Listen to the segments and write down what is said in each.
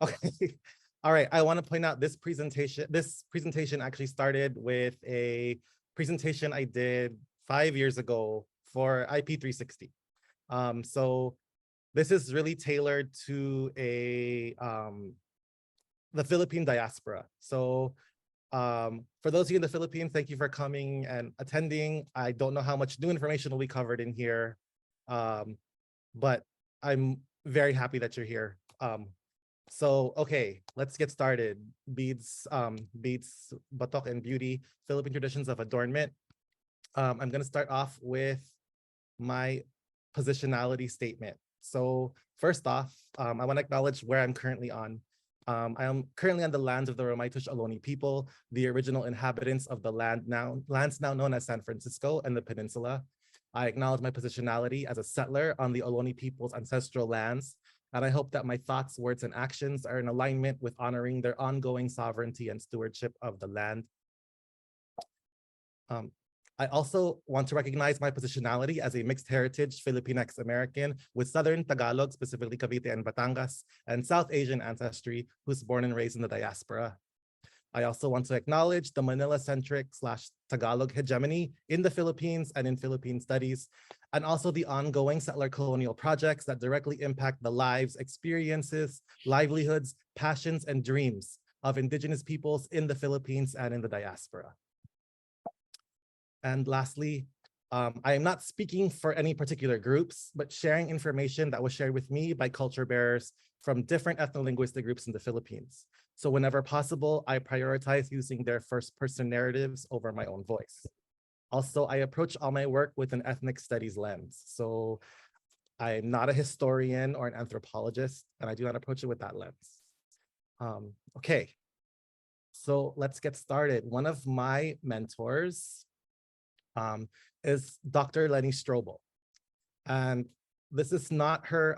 Okay. All right. I want to point out this presentation. This presentation actually started with a presentation I did 5 years ago for IP360. So this is really tailored to the Philippine diaspora. So for those of you in the Philippines, thank you for coming and attending. I don't know how much new information will be covered in here, but I'm very happy that you're here. So, okay, let's get started. Beads, Batok, and Beauty, Philippine Traditions of Adornment. I'm gonna start off with my positionality statement. So first off, I wanna acknowledge where I'm currently on. I am currently on the lands of the Ramaytush Ohlone people, the original inhabitants of the lands now known as San Francisco and the peninsula. I acknowledge my positionality as a settler on the Ohlone people's ancestral lands, and I hope that my thoughts, words, and actions are in alignment with honoring their ongoing sovereignty and stewardship of the land. I also want to recognize my positionality as a mixed heritage Filipinx American with Southern Tagalog, specifically Cavite and Batangas, and South Asian ancestry, who's born and raised in the diaspora. I also want to acknowledge the Manila-centric / Tagalog hegemony in the Philippines and in Philippine studies, and also the ongoing settler colonial projects that directly impact the lives, experiences, livelihoods, passions, and dreams of Indigenous peoples in the Philippines and in the diaspora. And lastly, I am not speaking for any particular groups, but sharing information that was shared with me by culture bearers from different ethno-linguistic groups in the Philippines. So whenever possible, I prioritize using their first-person narratives over my own voice. Also, I approach all my work with an ethnic studies lens. So I'm not a historian or an anthropologist, and I do not approach it with that lens. Okay, so let's get started. One of my mentors is Dr. Lenny Strobel. And this is not her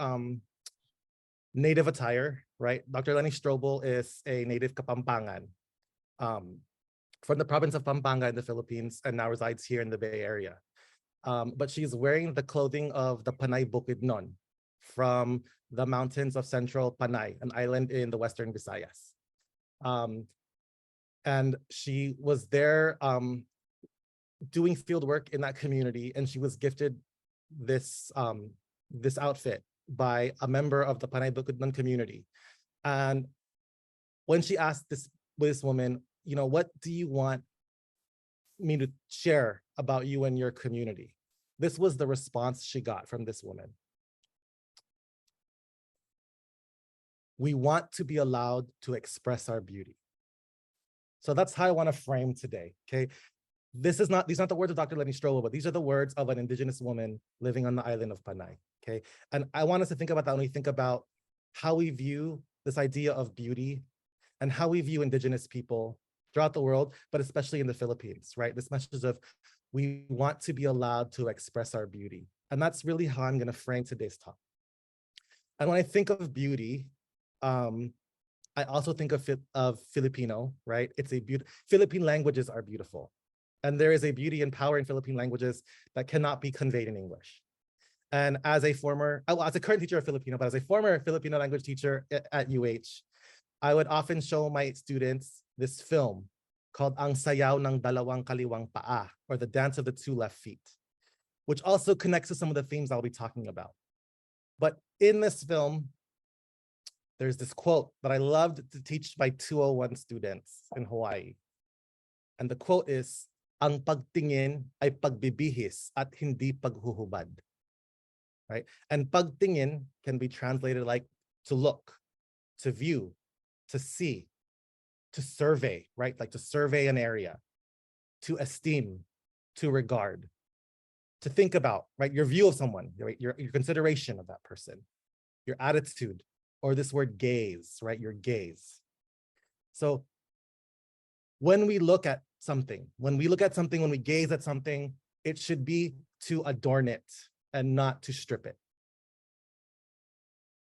native attire, right? Dr. Lenny Strobel is a native Kapampangan from the province of Pampanga in the Philippines and now resides here in the Bay Area. But she's wearing the clothing of the Panay Bukidnon from the mountains of central Panay, an island in the Western Visayas. And she was there doing field work in that community, and she was gifted this this outfit by a member of the Panay Bukidnon community. And when she asked this woman, you know, what do you want me to share about you and your community? This was the response she got from this woman. We want to be allowed to express our beauty. So that's how I want to frame today, okay? These are not the words of Dr. Lenny Strobel, but these are the words of an Indigenous woman living on the island of Panay, okay? And I want us to think about that when we think about how we view this idea of beauty and how we view Indigenous people throughout the world, but especially in the Philippines, right? This message of we want to be allowed to express our beauty. And that's really how I'm gonna frame today's talk. And when I think of beauty, I also think of Filipino, right? It's a beauty. Philippine languages are beautiful. And there is a beauty and power in Philippine languages that cannot be conveyed in English. And as a current teacher of Filipino, but as a former Filipino language teacher at UH, I would often show my students this film called Ang Sayaw ng Dalawang Kaliwang Paa, or The Dance of the Two Left Feet, which also connects to some of the themes I'll be talking about. But in this film, there's this quote that I loved to teach my 201 students in Hawaii. And the quote is, ang pagtingin ay pagbibihis at hindi paghuhubad. Right? And pagtingin can be translated like to look, to view, to see, to survey, right? Like to survey an area, to esteem, to regard, to think about, right? Your view of someone, right? Your consideration of that person, your attitude, or this word gaze, right? Your gaze. So when we look at something, when we gaze at something, it should be to adorn it and not to strip it.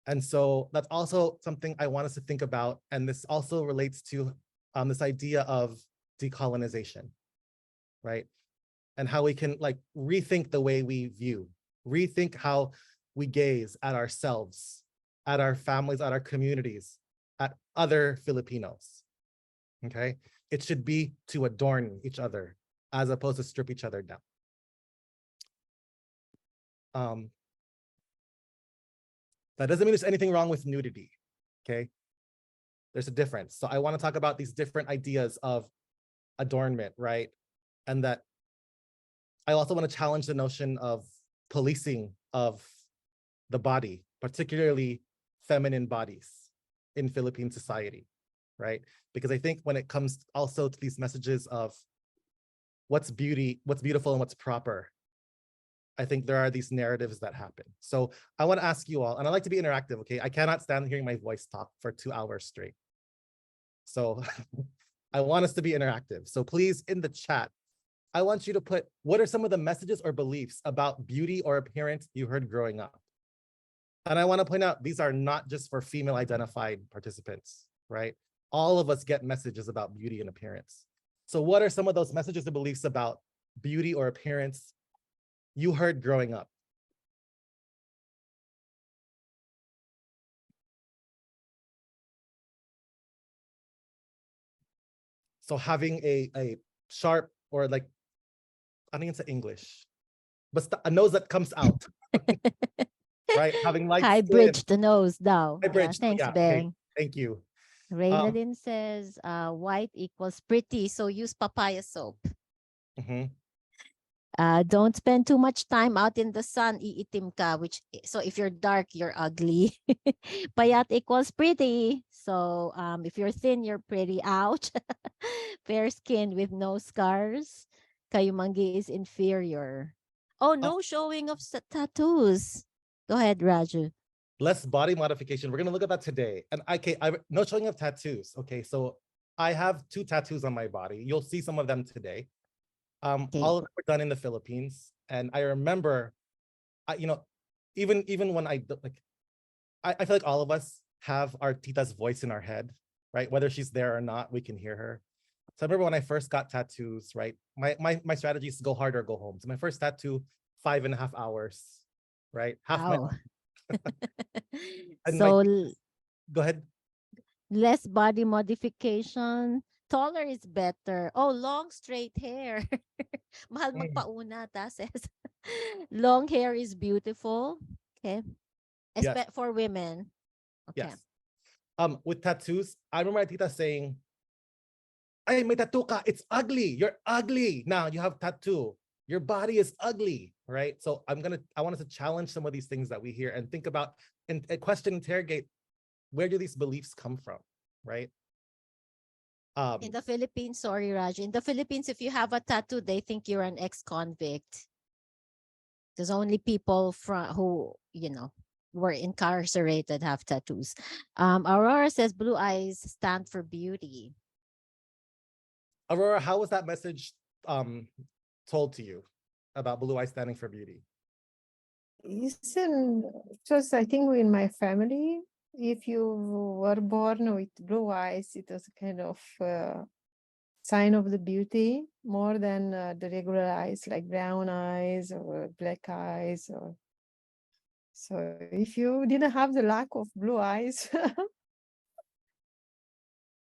And so that's also something I want us to think about. And this also relates to this idea of decolonization, right? And how we can like rethink the way we view, rethink how we gaze at ourselves, at our families, at our communities, at other Filipinos. Okay, it should be to adorn each other as opposed to strip each other down. That doesn't mean there's anything wrong with nudity. Okay, there's a difference. So I want to talk about these different ideas of adornment, right? And that I also want to challenge the notion of policing of the body, particularly feminine bodies in Philippine society, right? Because I think when it comes also to these messages of what's beautiful and what's proper, I think there are these narratives that happen. So I want to ask you all, and I like to be interactive, okay? I cannot stand hearing my voice talk for 2 hours straight. So I want us to be interactive. So please, in the chat, I want you to put, what are some of the messages or beliefs about beauty or appearance you heard growing up? And I want to point out, these are not just for female identified participants, right? All of us get messages about beauty and appearance. So what are some of those messages and beliefs about beauty or appearance you heard growing up? So having a sharp, or like, I think it's English, but a nose that comes out, right? Having light High skin. bridge the nose now. I Yeah, bridged. thanks, Yeah, okay. Beng. Thank you. Reynalyn says white equals pretty, so use papaya soap. Mhm. Don't spend too much time out in the sun, iitim ka, so if you're dark, you're ugly. Payat equals pretty. So if you're thin, you're pretty. Ouch. Fair skin with no scars. Kayumangi is inferior. Oh, no showing of tattoos. Go ahead, Raju. Less body modification. We're gonna look at that today. And no showing of tattoos. Okay, so I have 2 tattoos on my body. You'll see some of them today. Okay. All of them were done in the Philippines, and I remember, even when I like, I feel like all of us have our tita's voice in our head, right? Whether she's there or not, we can hear her. So I remember when I first got tattoos, right? My strategy is to go hard or go home. So my first tattoo, 5.5 hours, right? Half my Wow. and So go ahead. less body modification. Taller is better. Oh, long straight hair. Mahal magpauna, ta says. Long hair is beautiful. Okay. Yes, For women. Okay. yes. With tattoos, I remember my tita saying, "Ay, may tattoo ka. It's ugly. You're ugly. Now you have tattoo. Your body is ugly." Right? So I want us to challenge some of these things that we hear and think about and question, interrogate, where do these beliefs come from? Right? In the Philippines, sorry, Raj. In the Philippines, if you have a tattoo, they think you're an ex-convict. There's only people who, were incarcerated have tattoos. Aurora says blue eyes stand for beauty. Aurora, how was that message told to you about blue eyes standing for beauty? It was, I think, in my family. If you were born with blue eyes, it was a kind of sign of the beauty more than the regular eyes, like brown eyes or black eyes. So if you didn't have the lack of blue eyes.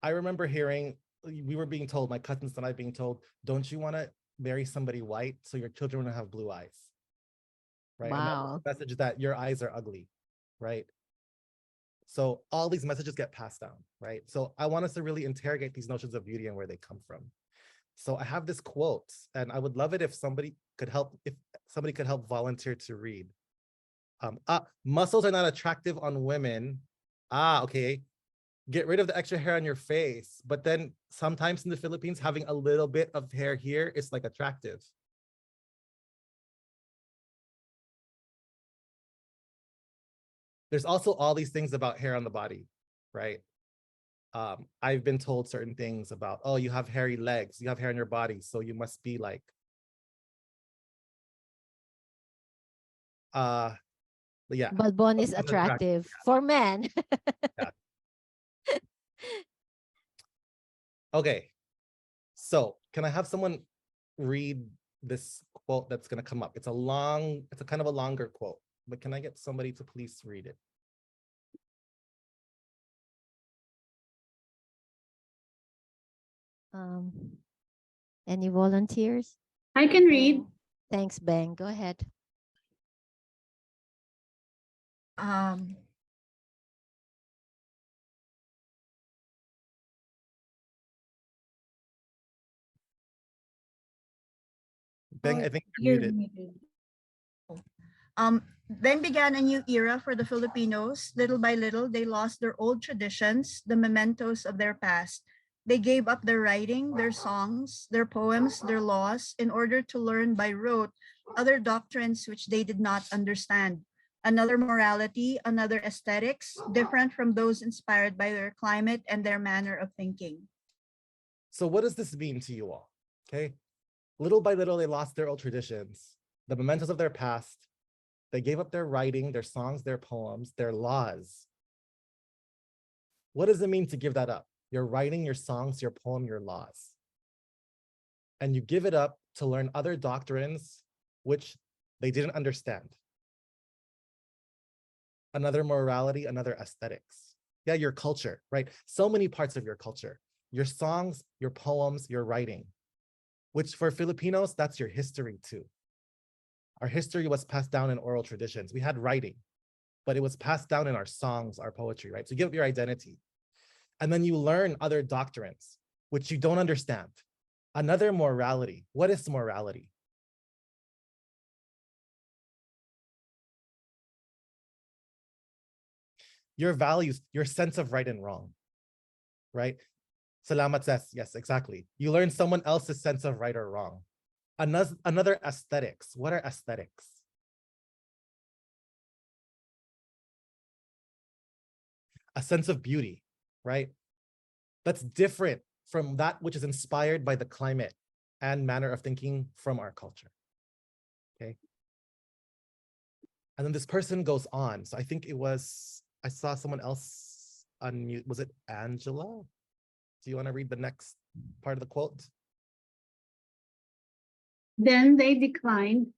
I remember hearing, we were being told, my cousins and I being told, don't you want to marry somebody white so your children will have blue eyes? Right. Wow. And that was the message that your eyes are ugly, right? So all these messages get passed down, right? So I want us to really interrogate these notions of beauty and where they come from. So I have this quote, and I would love it if somebody could help volunteer to read. Muscles are not attractive on women. Okay. Get rid of the extra hair on your face. But then sometimes in the Philippines, having a little bit of hair here is like attractive. There's also all these things about hair on the body, right? I've been told certain things about, oh, you have hairy legs, you have hair on your body, so you must be like, yeah. Balbon is attractive for men. Yeah. Okay, so can I have someone read this quote that's going to come up? It's a kind of a longer quote, but can I get somebody to please read it? Any volunteers? I can read. Thanks, Beng. Go ahead. Um, Beng, I think you're muted. Then began a new era for the Filipinos. Little by little, they lost their old traditions, the mementos of their past. They gave up their writing, their songs, their poems, their laws, in order to learn by rote other doctrines which they did not understand. Another morality, another aesthetics, different from those inspired by their climate and their manner of thinking. So what does this mean to you all? Okay. Little by little, they lost their old traditions, the mementos of their past. They gave up their writing, their songs, their poems, their laws. What does it mean to give that up? Your writing, your songs, your poem, your laws. And you give it up to learn other doctrines which they didn't understand. Another morality, another aesthetics. Yeah, your culture, right? So many parts of your culture, your songs, your poems, your writing, which for Filipinos, that's your history too. Our history was passed down in oral traditions. We had writing, but it was passed down in our songs, our poetry, right? So you give up your identity. And then you learn other doctrines, which you don't understand. Another morality. What is morality? Your values, your sense of right and wrong, right? Salamat says, yes, exactly. You learn someone else's sense of right or wrong. Another aesthetics. What are aesthetics? A sense of beauty, right? That's different from that which is inspired by the climate and manner of thinking from our culture, okay? And then this person goes on. So I think it was, I saw someone else unmute. Was it Angela? Do you want to read the next part of the quote? Then they declined,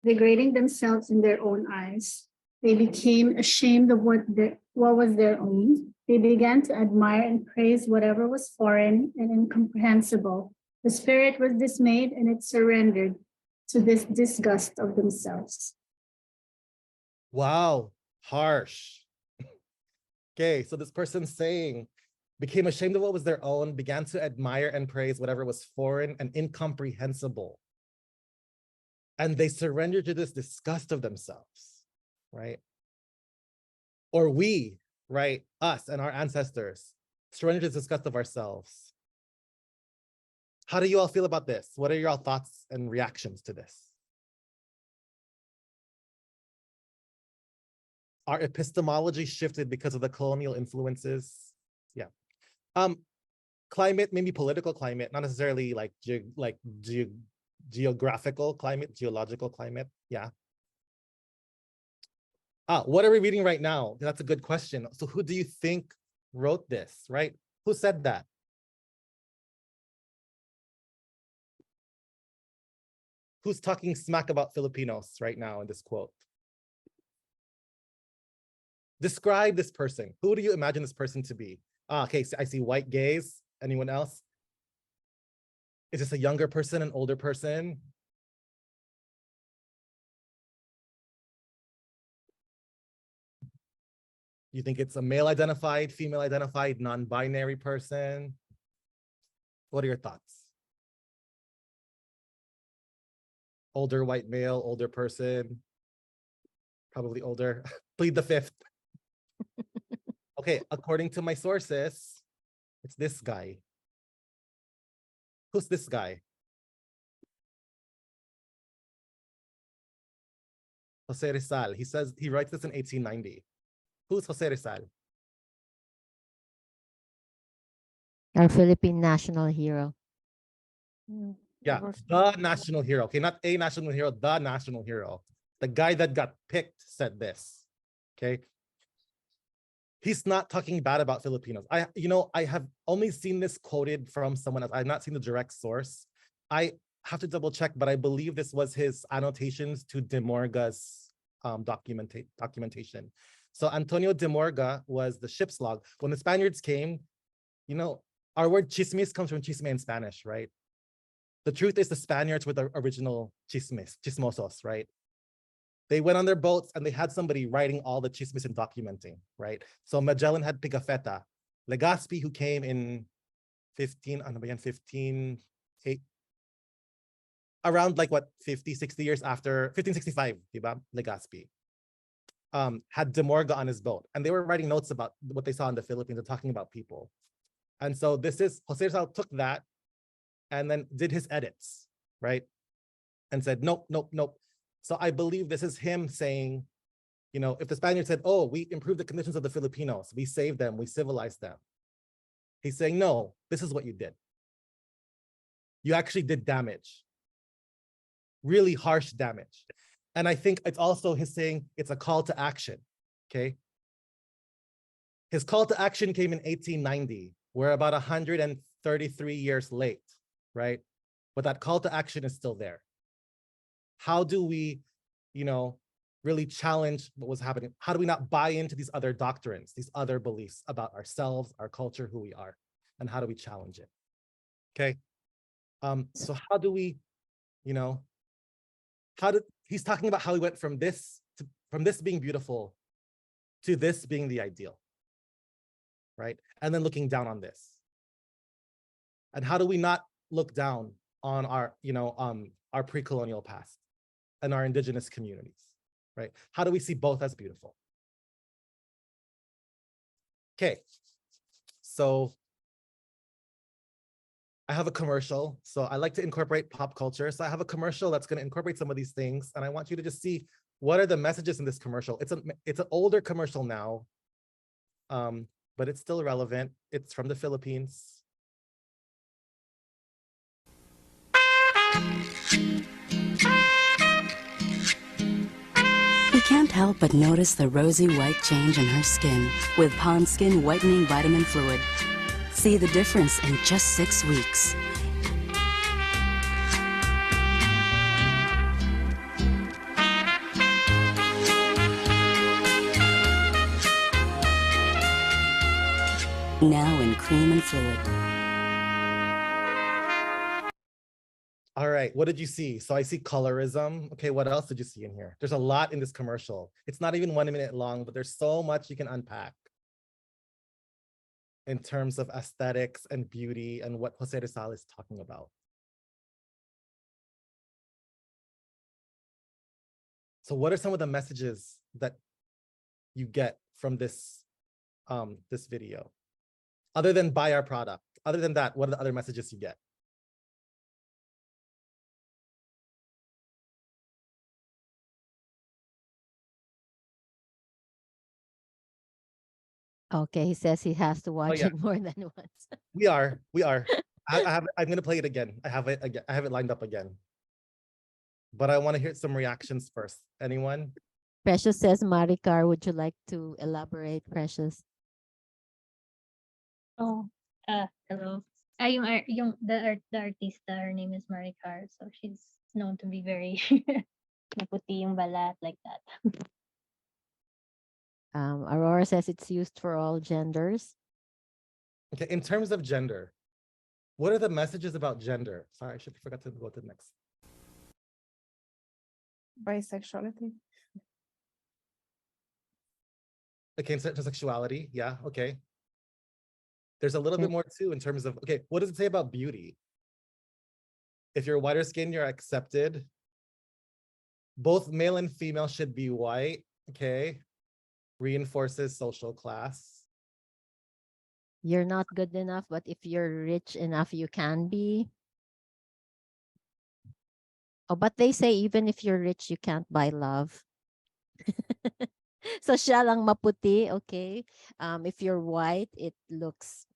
degrading themselves in their own eyes. They became ashamed of what was their own. They began to admire and praise whatever was foreign and incomprehensible. The spirit was dismayed and it surrendered to this disgust of themselves. Wow, harsh. Okay, so this person's saying, became ashamed of what was their own, began to admire and praise whatever was foreign and incomprehensible. And they surrendered to this disgust of themselves, right? Or we, right, us and our ancestors, surrendered to the disgust of ourselves. How do you all feel about this? What are your thoughts and reactions to this? Our epistemology shifted because of the colonial influences. Yeah. Climate, maybe political climate, not necessarily like geographical climate, geological climate. Yeah. What are we reading right now? That's a good question. So who do you think wrote this, right? Who said that? Who's talking smack about Filipinos right now in this quote? Describe this person. Who do you imagine this person to be? Okay, so I see white gays. Anyone else? Is this a younger person, an older person? You think it's a male identified, female identified, non-binary person? What are your thoughts? Older white male, older person, probably older. Plead the fifth. Okay, according to my sources, it's this guy. Who's this guy? Jose Rizal. He says he writes this in 1890. Who's Jose Rizal? Our Philippine national hero. Yeah, the national hero. Okay, not a national hero, the national hero. The guy that got picked said this. Okay. He's not talking bad about Filipinos. I have only seen this quoted from someone else. I've not seen the direct source. I have to double check, but I believe this was his annotations to De Morga's documentation. So Antonio de Morga was the ship's log. When the Spaniards came, Our word chismis comes from chisme in Spanish, right? The truth is the Spaniards were the original chismosos, right? They went on their boats and they had somebody writing all the chismes and documenting, right? So Magellan had Pigafetta. Legazpi, who came in 15, around like what, 50, 60 years after, 1565, diba? Legazpi. Had Demorga on his boat, and they were writing notes about what they saw in the Philippines and talking about people. And so Jose Rizal took that and then did his edits, right? And said, nope, nope, nope. So I believe this is him saying, you know, if the Spaniards said, oh, we improved the conditions of the Filipinos, we saved them, we civilized them. He's saying, no, this is what you did. You actually did damage, really harsh damage. And I think it's also his saying it's a call to action, okay? His call to action came in 1890. We're about 133 years late, right? But that call to action is still there. How do we, you know, really challenge what was happening? How do we not buy into these other doctrines, these other beliefs about ourselves, our culture, who we are, and how do we challenge it? Okay. So how do we, you know, he's talking about how he went from this being beautiful to this being the ideal, right? And then looking down on this. And how do we not look down on our, you know, our pre-colonial past and our indigenous communities, right? How do we see both as beautiful? Okay, so I have a commercial. So I like to incorporate pop culture. So I have a commercial that's going to incorporate some of these things. And I want you to just see what are the messages in this commercial. It's an older commercial now, but it's still relevant. It's from the Philippines. You can't help but notice the rosy white change in her skin with Pond Skin Whitening Vitamin Fluid. See the difference in just 6 weeks. Now in cream and fluid. All right, what did you see? So I see colorism. Okay, what else did you see in here? There's a lot in this commercial. It's not even 1 minute long, but there's so much you can unpack in terms of aesthetics and beauty and what Jose Rizal is talking about. So what are some of the messages that you get from this, this video? Other than buy our product, other than that, what are the other messages you get? Okay, he says he has to watch yeah. it more than once. We are. I'm gonna play it again. I have it lined up again. But I want to hear some reactions first. Anyone? Precious says, Maricar, would you like to elaborate, Precious? Oh, hello. The artista, her name is Maricar, so she's known to be very maputi yung balat like that. Aurora says it's used for all genders. Okay, in terms of gender, what are the messages about gender? Sorry, I forgot to go to the next. Bisexuality. Okay, intersexuality, yeah, okay. There's a little bit more too in terms of, okay, what does it say about beauty? If you're whiter skin, you're accepted. Both male and female should be white, okay? Reinforces social class. You're not good enough, but if you're rich enough, you can be. Oh, but they say even if you're rich, you can't buy love. So siya lang maputi, okay? If you're white, it looks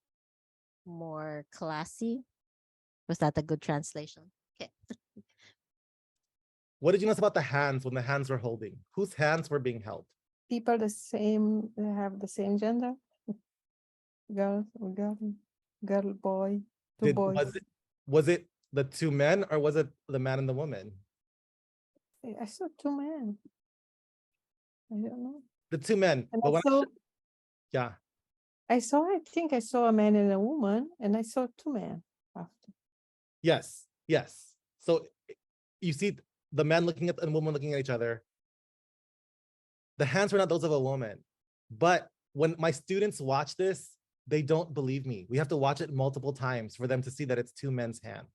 more classy. Was that a good translation? Okay. What did you notice about the hands when the hands were holding? Whose hands were being held? People the same, they have the same gender. Girl, boy, two boys. Was it the two men or was it the man and the woman? I saw two men. I don't know. The two men. And But I when saw, yeah. I think I saw a man and a woman, and I saw two men after. Yes, yes. So you see the men looking at the woman looking at each other. The hands were not those of a woman. But when my students watch this, they don't believe me. We have to watch it multiple times for them to see that it's two men's hands.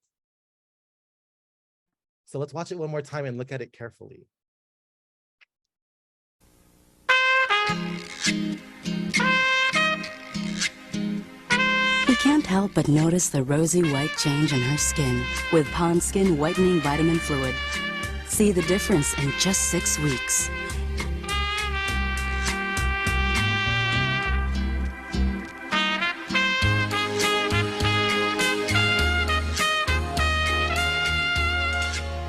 So let's watch it one more time and look at it carefully. We can't help but notice the rosy white change in her skin with Pond Skin Whitening Vitamin Fluid. See the difference in just 6 weeks.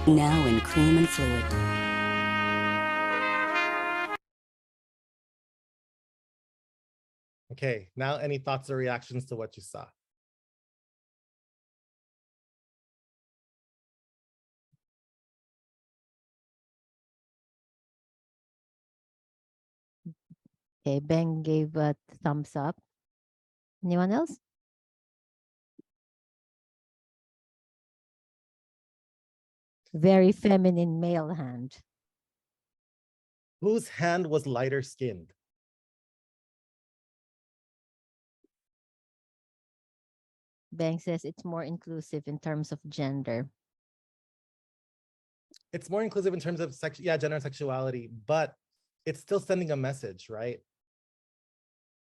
Now in cream and fluid. Okay, now any thoughts or reactions to what you saw? Okay, Ben gave a thumbs up. Anyone else? Very feminine male hand. Whose hand was lighter skinned? Bang says it's more inclusive in terms of gender. It's more inclusive in terms of gender and sexuality, but it's still sending a message, right?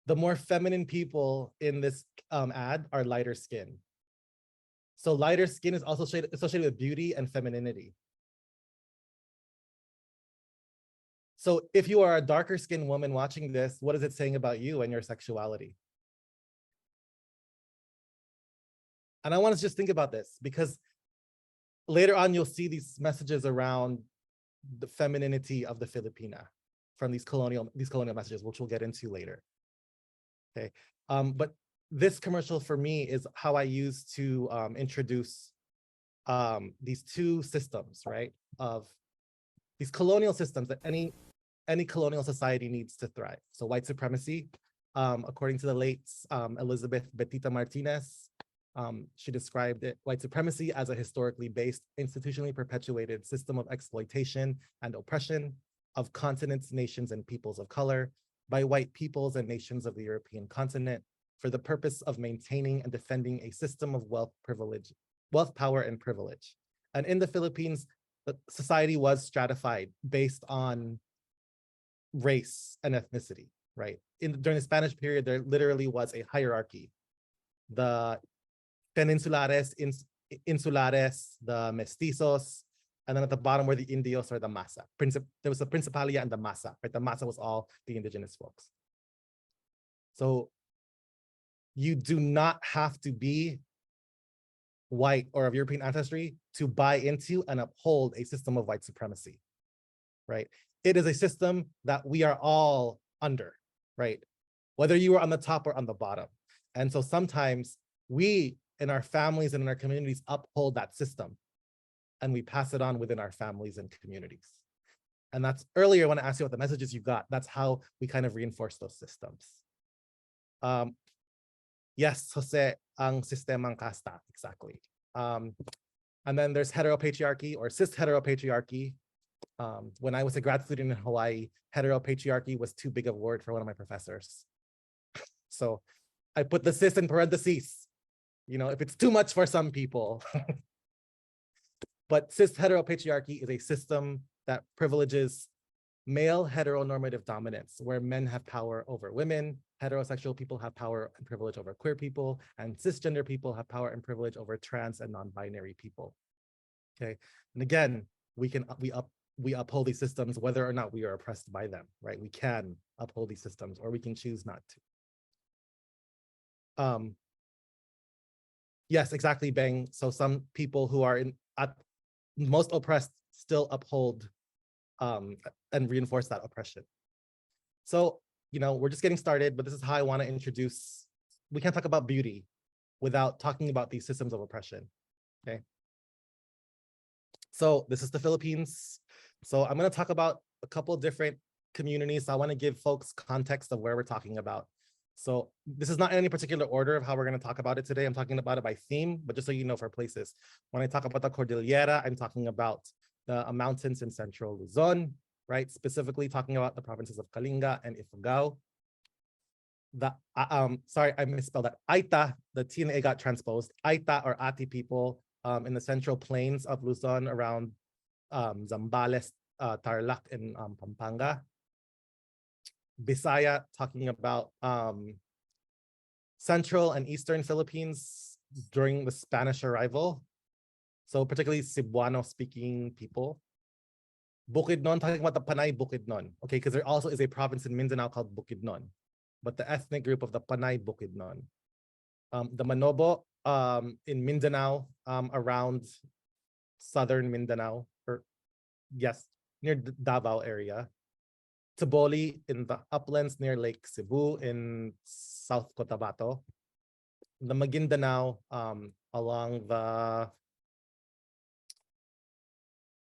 The more feminine people in this ad are lighter skin. So lighter skin is also associated with beauty and femininity. So if you are a darker skinned woman watching this, what is it saying about you and your sexuality? And I want us to just think about this, because later on, you'll see these messages around the femininity of the Filipina from these colonial messages, which we'll get into later. Okay, but this commercial for me is how I use to introduce these two systems, right? Of these colonial systems that any colonial society needs to thrive. So white supremacy, according to the late Elizabeth Betita Martinez, she described white supremacy as a historically based, institutionally perpetuated system of exploitation and oppression of continents, nations, and peoples of color by white peoples and nations of the European continent for the purpose of maintaining and defending a system of wealth, power, and privilege. And in the Philippines, the society was stratified based on race and ethnicity, right? During the Spanish period, there literally was a hierarchy. The Peninsulares, Insulares, the Mestizos, and then at the bottom were the Indios or the Masa. There was the Principalia and the Masa, right? The Masa was all the indigenous folks. So you do not have to be white or of European ancestry to buy into and uphold a system of white supremacy, right? It is a system that we are all under, right? Whether you are on the top or on the bottom. And so sometimes we, in our families and in our communities, uphold that system, and we pass it on within our families and communities. And that's earlier when I asked you what the messages you got, that's how we kind of reinforce those systems. Yes, Jose, ang sistemang kasta, exactly. And then there's heteropatriarchy or cis heteropatriarchy. When I was a grad student in Hawaii, heteropatriarchy was too big of a word for one of my professors. So I put the cis in parentheses, you know, if it's too much for some people. But cis heteropatriarchy is a system that privileges male heteronormative dominance, where men have power over women, heterosexual people have power and privilege over queer people, and cisgender people have power and privilege over trans and non-binary people. Okay, and again, we uphold these systems whether or not we are oppressed by them, right? We can uphold these systems, or we can choose not to. Yes, exactly, Bang. So some people who are most oppressed still uphold and reinforce that oppression. So, you know, we're just getting started, but this is how I want to introduce, we can't talk about beauty without talking about these systems of oppression, okay? So this is the Philippines. So I'm going to talk about a couple of different communities. So I want to give folks context of where we're talking about. So this is not in any particular order of how we're going to talk about it today. I'm talking about it by theme, but just so you know, for places. When I talk about the Cordillera, I'm talking about the mountains in central Luzon, right? Specifically talking about the provinces of Kalinga and Ifugao. Sorry, I misspelled that. Aita, the T and A got transposed. Aita or Ati people in the central plains of Luzon around Zambales, Tarlac, and Pampanga. Bisaya, talking about central and eastern Philippines during the Spanish arrival. So particularly Cebuano-speaking people. Bukidnon, talking about the Panay Bukidnon. Okay, because there also is a province in Mindanao called Bukidnon, but the ethnic group of the Panay Bukidnon. The Manobo in Mindanao, around southern Mindanao, or yes, near the Davao area. Taboli in the uplands near Lake Cebu in South Cotabato. The Maguindanao along the,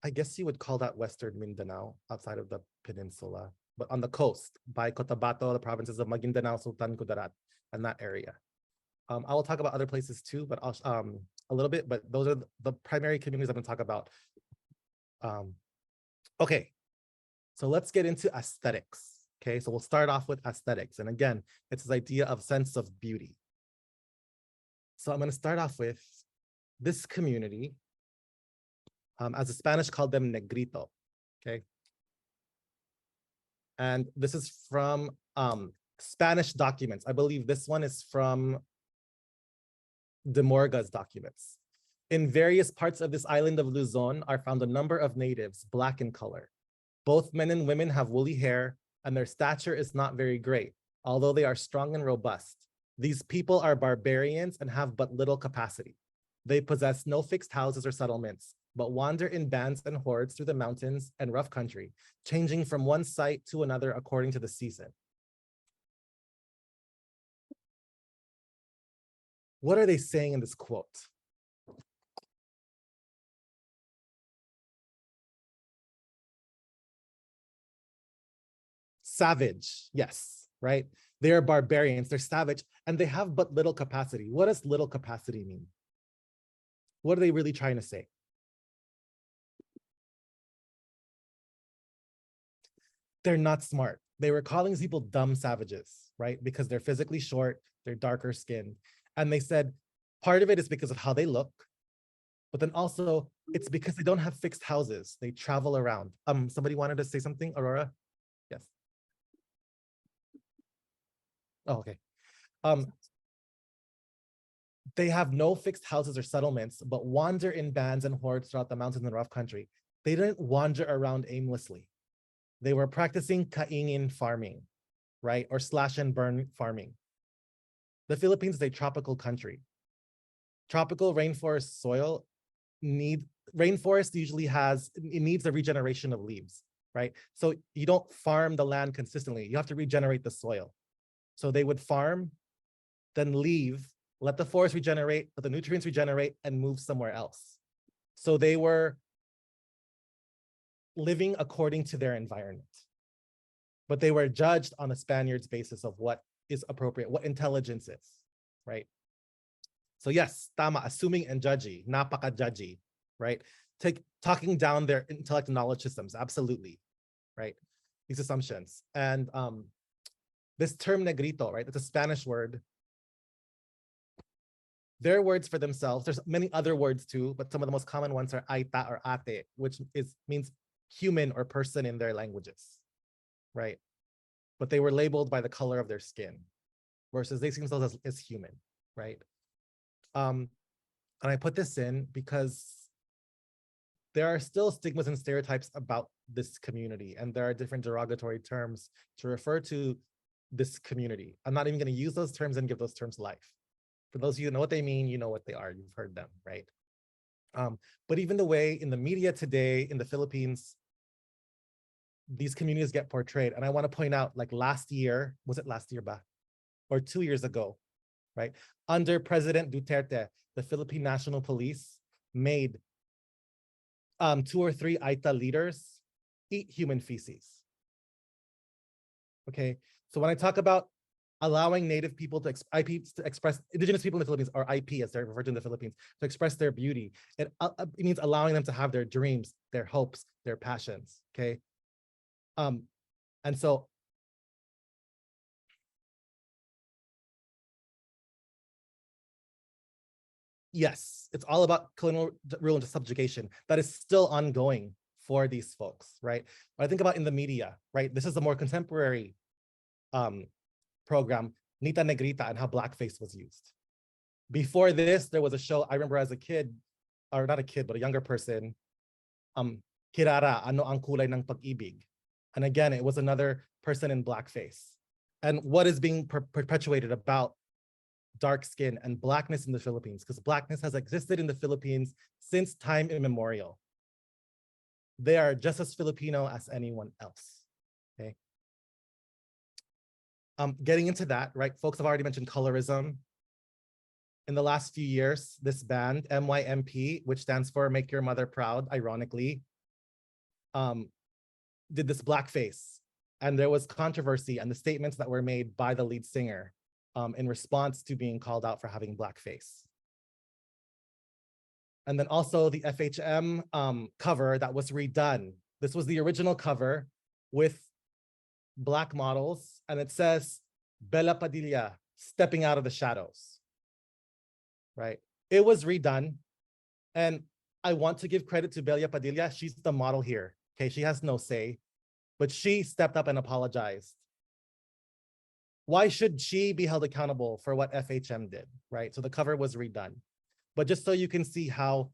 I guess you would call that Western Mindanao, outside of the peninsula, but on the coast by Cotabato, the provinces of Maguindanao, Sultan Kudarat, and that area. I will talk about other places too, but I'll a little bit, but those are the primary communities I'm going to talk about. Okay, so let's get into aesthetics. Okay, so we'll start off with aesthetics. And again, it's this idea of sense of beauty. So I'm going to start off with this community, as the Spanish called them negrito, okay? And this is from Spanish documents. I believe this one is from De Morga's documents. In various parts of this island of Luzon are found a number of natives, black in color. Both men and women have woolly hair, and their stature is not very great, although they are strong and robust. These people are barbarians and have but little capacity. They possess no fixed houses or settlements, but wander in bands and hordes through the mountains and rough country, changing from one site to another according to the season. What are they saying in this quote? Savage, yes, right? They are barbarians, they're savage, and they have but little capacity. What does little capacity mean? What are they really trying to say? They're not smart. They were calling these people dumb savages, right? Because they're physically short, they're darker skinned. And they said part of it is because of how they look, but then also it's because they don't have fixed houses. They travel around. Somebody wanted to say something, Aurora? Yes. Oh, okay. They have no fixed houses or settlements, but wander in bands and hordes throughout the mountains and rough country. They didn't wander around aimlessly. They were practicing kaingin farming, right? Or slash and burn farming. The Philippines is a tropical country. Tropical rainforest soil rainforest usually it needs a regeneration of leaves, right? So you don't farm the land consistently. You have to regenerate the soil. So they would farm, then leave, let the forest regenerate, let the nutrients regenerate, and move somewhere else. So they were living according to their environment. But they were judged on the Spaniards' basis of what is appropriate, what intelligence is, right? So yes, tama, assuming and judgy, napaka-judgy, right? Talking down their intellect and knowledge systems, absolutely, right? These assumptions. And this term negrito, right? It's a Spanish word. Their words for themselves, there's many other words too, but some of the most common ones are aita or ate, which means human or person in their languages, right? But they were labeled by the color of their skin, versus they see themselves as human, right? And I put this in because there are still stigmas and stereotypes about this community, and there are different derogatory terms to refer to this community. I'm not even going to use those terms and give those terms life. For those of you who know what they mean, you know what they are. You've heard them, right? But even the way in the media today in the Philippines, these communities get portrayed. And I want to point out, like last year, was it last year, ba? Or 2 years ago, right? Under President Duterte, the Philippine National Police made 2 or 3 Aita leaders eat human feces. Okay, so when I talk about allowing Native people to express Indigenous people in the Philippines, or IP as they're referred to in the Philippines, to express their beauty. It means allowing them to have their dreams, their hopes, their passions. Okay, and so yes, it's all about colonial rule and subjugation that is still ongoing for these folks, right? But I think about in the media, right? This is a more contemporary program, Nita Negrita, and how blackface was used. Before this, there was a show I remember as a kid, or not a kid, but a younger person, Kirara, Ano ang kulay ng pag-ibig? And again, it was another person in blackface. And what is being perpetuated about dark skin and blackness in the Philippines, because blackness has existed in the Philippines since time immemorial. They are just as Filipino as anyone else, okay? Getting into that, right? Folks have already mentioned colorism. In the last few years, this band, MYMP, which stands for Make Your Mother Proud, ironically, did this blackface. And there was controversy and the statements that were made by the lead singer in response to being called out for having blackface. And then also the FHM cover that was redone. This was the original cover with Black models, and it says, Bella Padilla, stepping out of the shadows, right? It was redone, and I want to give credit to Bella Padilla. She's the model here, okay? She has no say, but she stepped up and apologized. Why should she be held accountable for what FHM did, right? So the cover was redone. But just so you can see how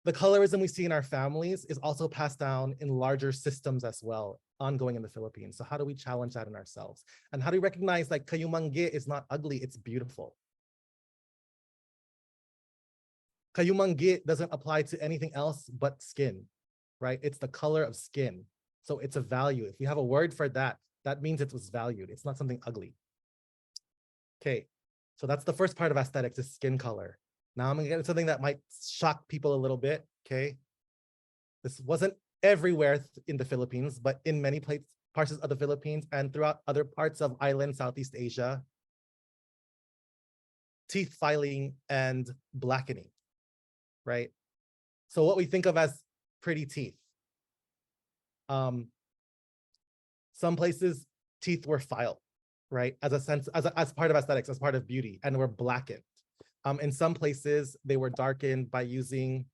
the colorism we see in our families is also passed down in larger systems as well, ongoing in the Philippines. So how do we challenge that in ourselves? And how do we recognize like kayumangge is not ugly, it's beautiful. Kayumangge doesn't apply to anything else but skin, right? It's the color of skin. So it's a value. If we have a word for that, that means it was valued. It's not something ugly. Okay, so that's the first part of aesthetics, is skin color. Now I'm gonna get into something that might shock people a little bit, okay? This wasn't everywhere in the Philippines, but in many parts of the Philippines and throughout other parts of island Southeast Asia, teeth filing and blackening, right? So what we think of as pretty teeth. Some places teeth were filed, right? As part of aesthetics, as part of beauty, and were blackened. In some places, they were darkened by using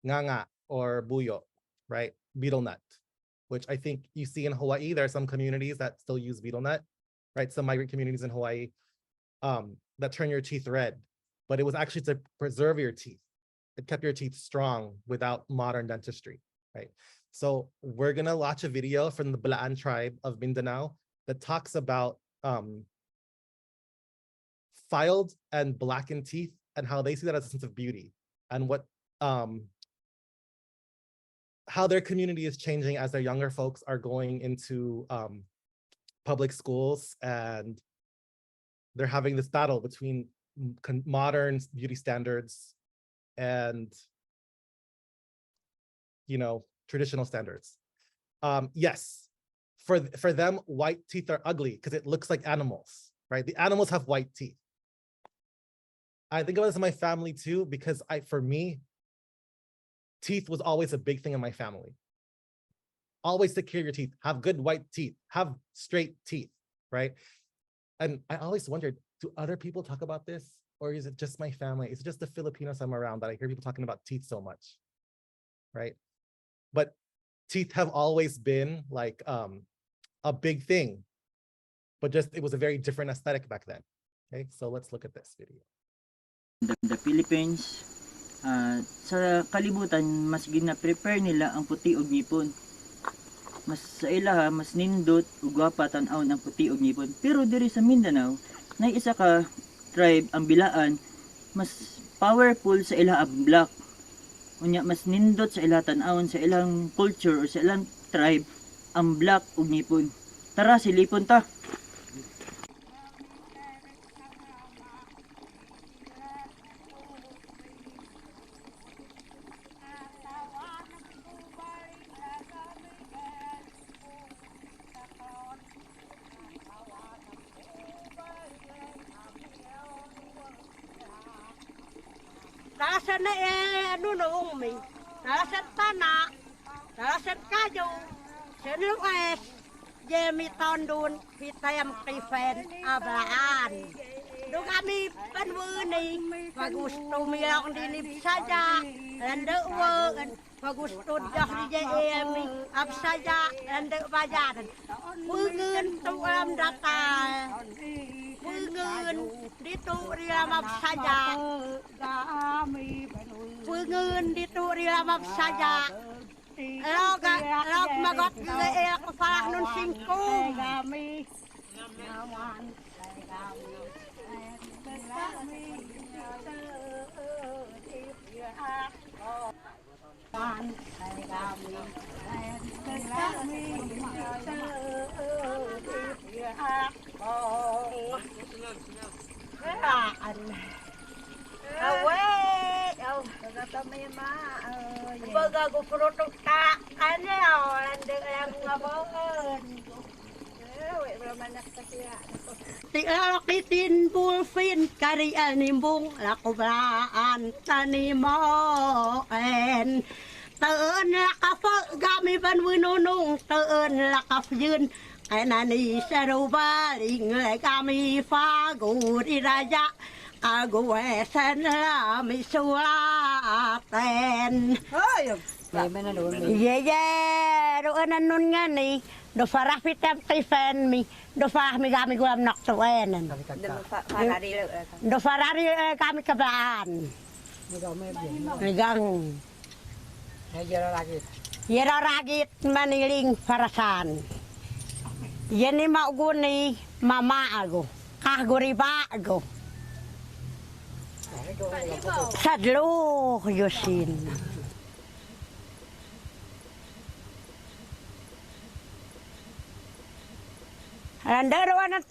nganga or buyo, right? Betel nut, which I think you see in Hawaii. There are some communities that still use betel nut, right? Some migrant communities in Hawaii that turn your teeth red, but it was actually to preserve your teeth. It kept your teeth strong without modern dentistry, right? So we're gonna watch a video from the Balaan tribe of Mindanao that talks about filed and blackened teeth and how they see that as a sense of beauty, and what how their community is changing as their younger folks are going into public schools, and they're having this battle between modern beauty standards and, you know, traditional standards. Yes, for them, white teeth are ugly because it looks like animals, right? The animals have white teeth. I think of this in my family too, because for me, teeth was always a big thing in my family. Always take care of your teeth, have good white teeth, have straight teeth, right? And I always wondered, do other people talk about this? Or is it just my family? Is it just the Filipinos I'm around that I hear people talking about teeth so much, right? But teeth have always been like a big thing, but just it was a very different aesthetic back then. Okay, so let's look at this video. The Philippines, sa kalibutan, mas gina-prepare nila ang puti ug ngipon. Mas sa ilaha, mas nindot ug gwapa tan-awon ang puti ug ngipon. Pero diri sa Mindanao, nay isa ka tribe ang Bilaan, mas powerful sa ilaha ang black. Unya mas nindot sa ilaha tan-awon sa ilang culture or sa ilang tribe ang black ug ngipon. Tara silipon ta. Nalasan na nunong mi. Nalasan pana. Nalasan kayo. Sinues. Jemi tondun. Pitayam kifen ablaan. Do kami panwuni. Magusto mi akong dinib saja. Landawan. Magusto dah di jemi. Ab saja. Landak bajaran. Pungun tuam datal. Pungun dito rilamab saja. Pungun dito rilamab saja. Log magot ko parah nun singkong. Baga ko frutok ta kanya landeng lang ngabawan. Tilakitin bulfin karian nimbung lakoblaan tanimoen. Teun lakafa gami ban winunung teun lakaf yun kanani sarubaling kami fagur iraja kaguwesan lami sulaten. Iya, doon nun nga ni, do farah fitam kifen mi, do farah mi kami gulam naktuenan. Do farari kami kabaan. Migang. Yero ragit maniling parasan. Yan ni mauguni mama ako, kahguriba ako. Sadlo yusin. Darawan at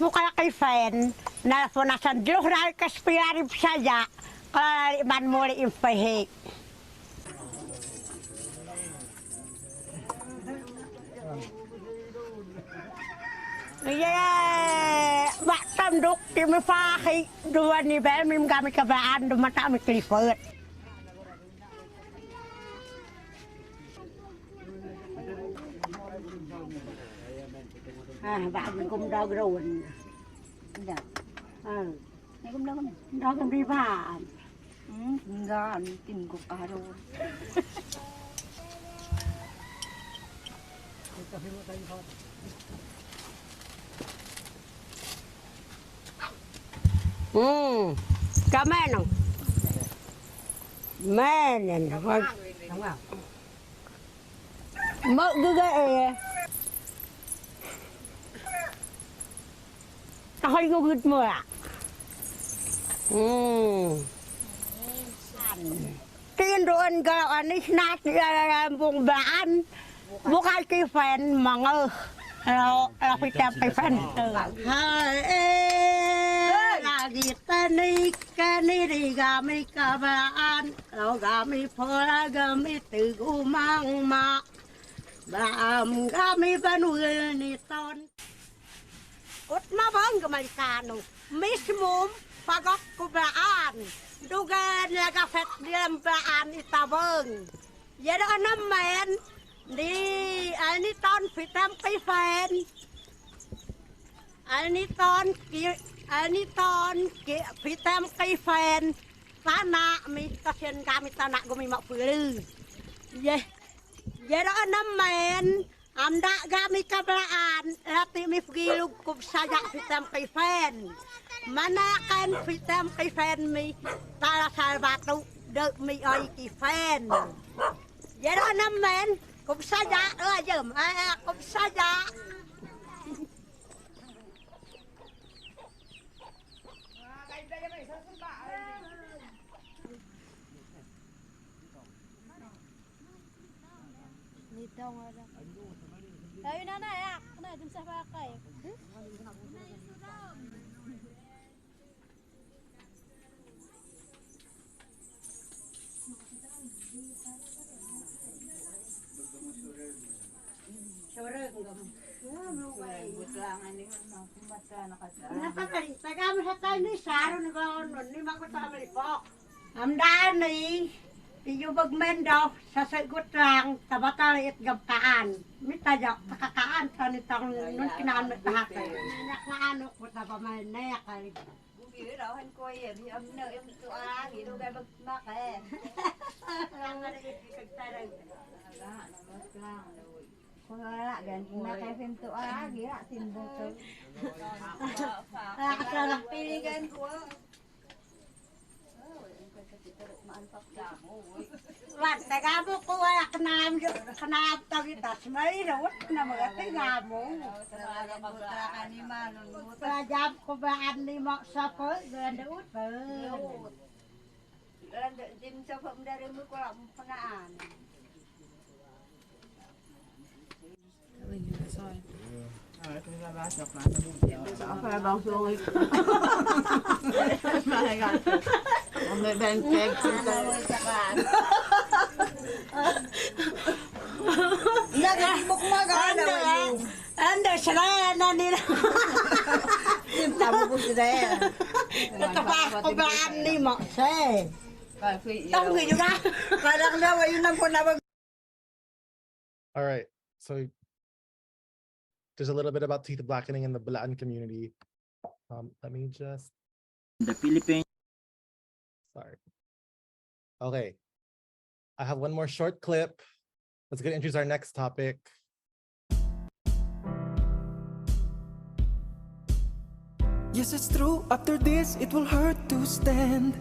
mukha kay Fen na punasan dluh na kaspiyarib saja kalau man muli impahik. Yeah, bak tanduk di mifaki dua ni bemim kami kebaan dua mata mi klifet. Bạn mình cũng đau rồi. Đau cũng đi vào. Gan tìm cục aro. Cảm ơn ông. Mẹ này thôi. Mợ cứ ghê. Thôi có gứt mưa ạ. Tiên rồi anh gạo anh ấy nát vùng bạn. Buộc hai cái phèn mà ngơ. Là phải chạm cái phèn. Lagi tani di gami kabaan. Lo gami pola gami tigu mang ma. Baam gami banul ni ton. Ut mabang kemalikano, mismum pagok kubaan, dugan nagafet diam baan itabang. Yada naman di aniton fitam kifen, aniton fitam kifen, sana mi kasien kami tanak gumi mak pulu. Yada naman. Anda kami kablaan, lati mi fgilug kub saja fitam kifen. Mana kan fitam kifen mi tala salbatu dek mi oi kifen. Jero namen kub saja ajem, kub saja. Ayun na ya, na dun sa bakay. Taga mo sa tayo ni Saro ni Baon ni makutama ni Pok. Amdani, iyo bagmen daw sa sagot lang tabatalit gabkaan. Mitajak takakaan tanitang nun kinanot tahakan. Nakano ko ta pamanay kay. Bugi daw han ko ye bi amna yung tuwa gido ga bagmake. Lang ada ikagtarang. Wala gan na kay pinto gira timbok to. Akala piligan ko. Wan tagamo ko wala kanam tagitas may rawat na mga tagamo. Mutra jam ko ba ani mo sa ko gandut. Dim sa pam dari mo ko panaan. Apa bang sulit? May bengkeg Nagibok maganda. Anda sila na nila. Tamo po sila. Natapak ko ba ani mo say? Tamo ko na. Parang nawa yun ang punawag. All right, so there's a little bit about teeth blackening in the Balaan community. Let me just. The Philippines. Sorry. Okay. I have one more short clip. Let's get introduce our next topic. Yes, it's true. After this, it will hurt to stand.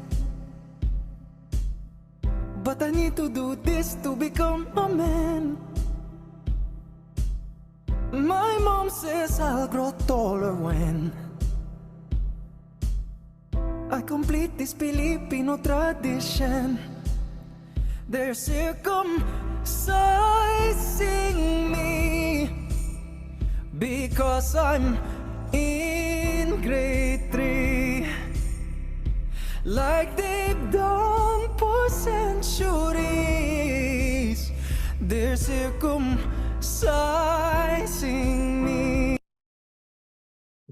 But I need to do this to become a man. My mom says I'll grow taller when I complete this Filipino tradition. They're circumcising me because I'm in grade 3, like they've done for centuries. They're circumcising me.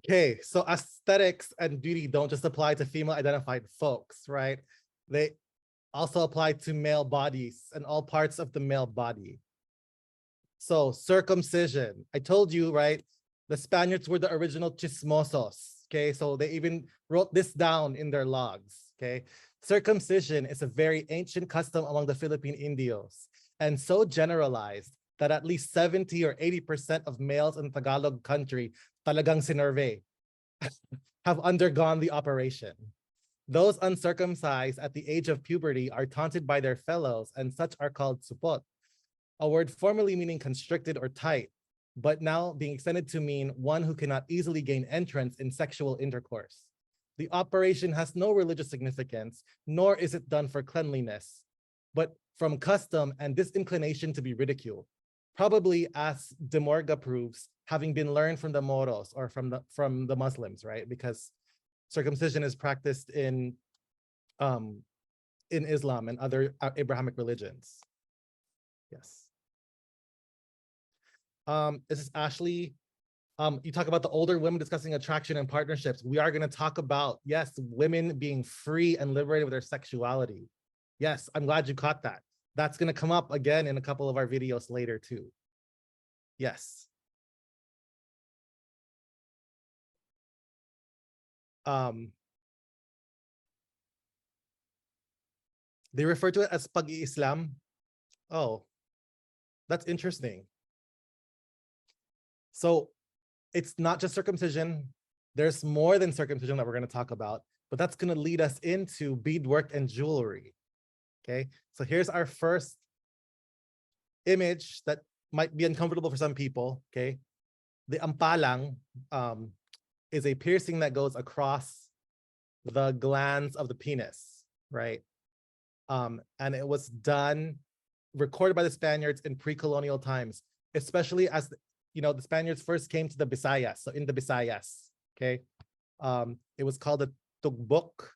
Okay, so aesthetics and beauty don't just apply to female identified folks, right? They also apply to male bodies and all parts of the male body. So circumcision, I told you, right? The Spaniards were the original chismosos, okay? So they even wrote this down in their logs, okay? Circumcision is a very ancient custom among the Philippine Indios and so generalized that at least 70 or 80% of males in Tagalog country, talagang sinerve, have undergone the operation. Those uncircumcised at the age of puberty are taunted by their fellows, and such are called supot, a word formerly meaning constricted or tight, but now being extended to mean one who cannot easily gain entrance in sexual intercourse. The operation has no religious significance, nor is it done for cleanliness, but from custom and disinclination to be ridiculed. Probably, as De Morga proves, having been learned from the Moros or from the Muslims, right? Because circumcision is practiced in Islam and other Abrahamic religions. Yes. This is Ashley. You talk about the older women discussing attraction and partnerships. We are going to talk about, yes, women being free and liberated with their sexuality. Yes, I'm glad you caught that. That's going to come up again in a couple of our videos later too. Yes. They refer to it as pag-i-Islam. Oh, that's interesting. So it's not just circumcision. There's more than circumcision that we're going to talk about, but that's going to lead us into beadwork and jewelry. Okay, so here's our first image that might be uncomfortable for some people. Okay, the ampalang is a piercing that goes across the glands of the penis, right? And it was recorded by the Spaniards in pre-colonial times, especially as the Spaniards first came to the Visayas. So in the Visayas, okay, it was called a tugbok.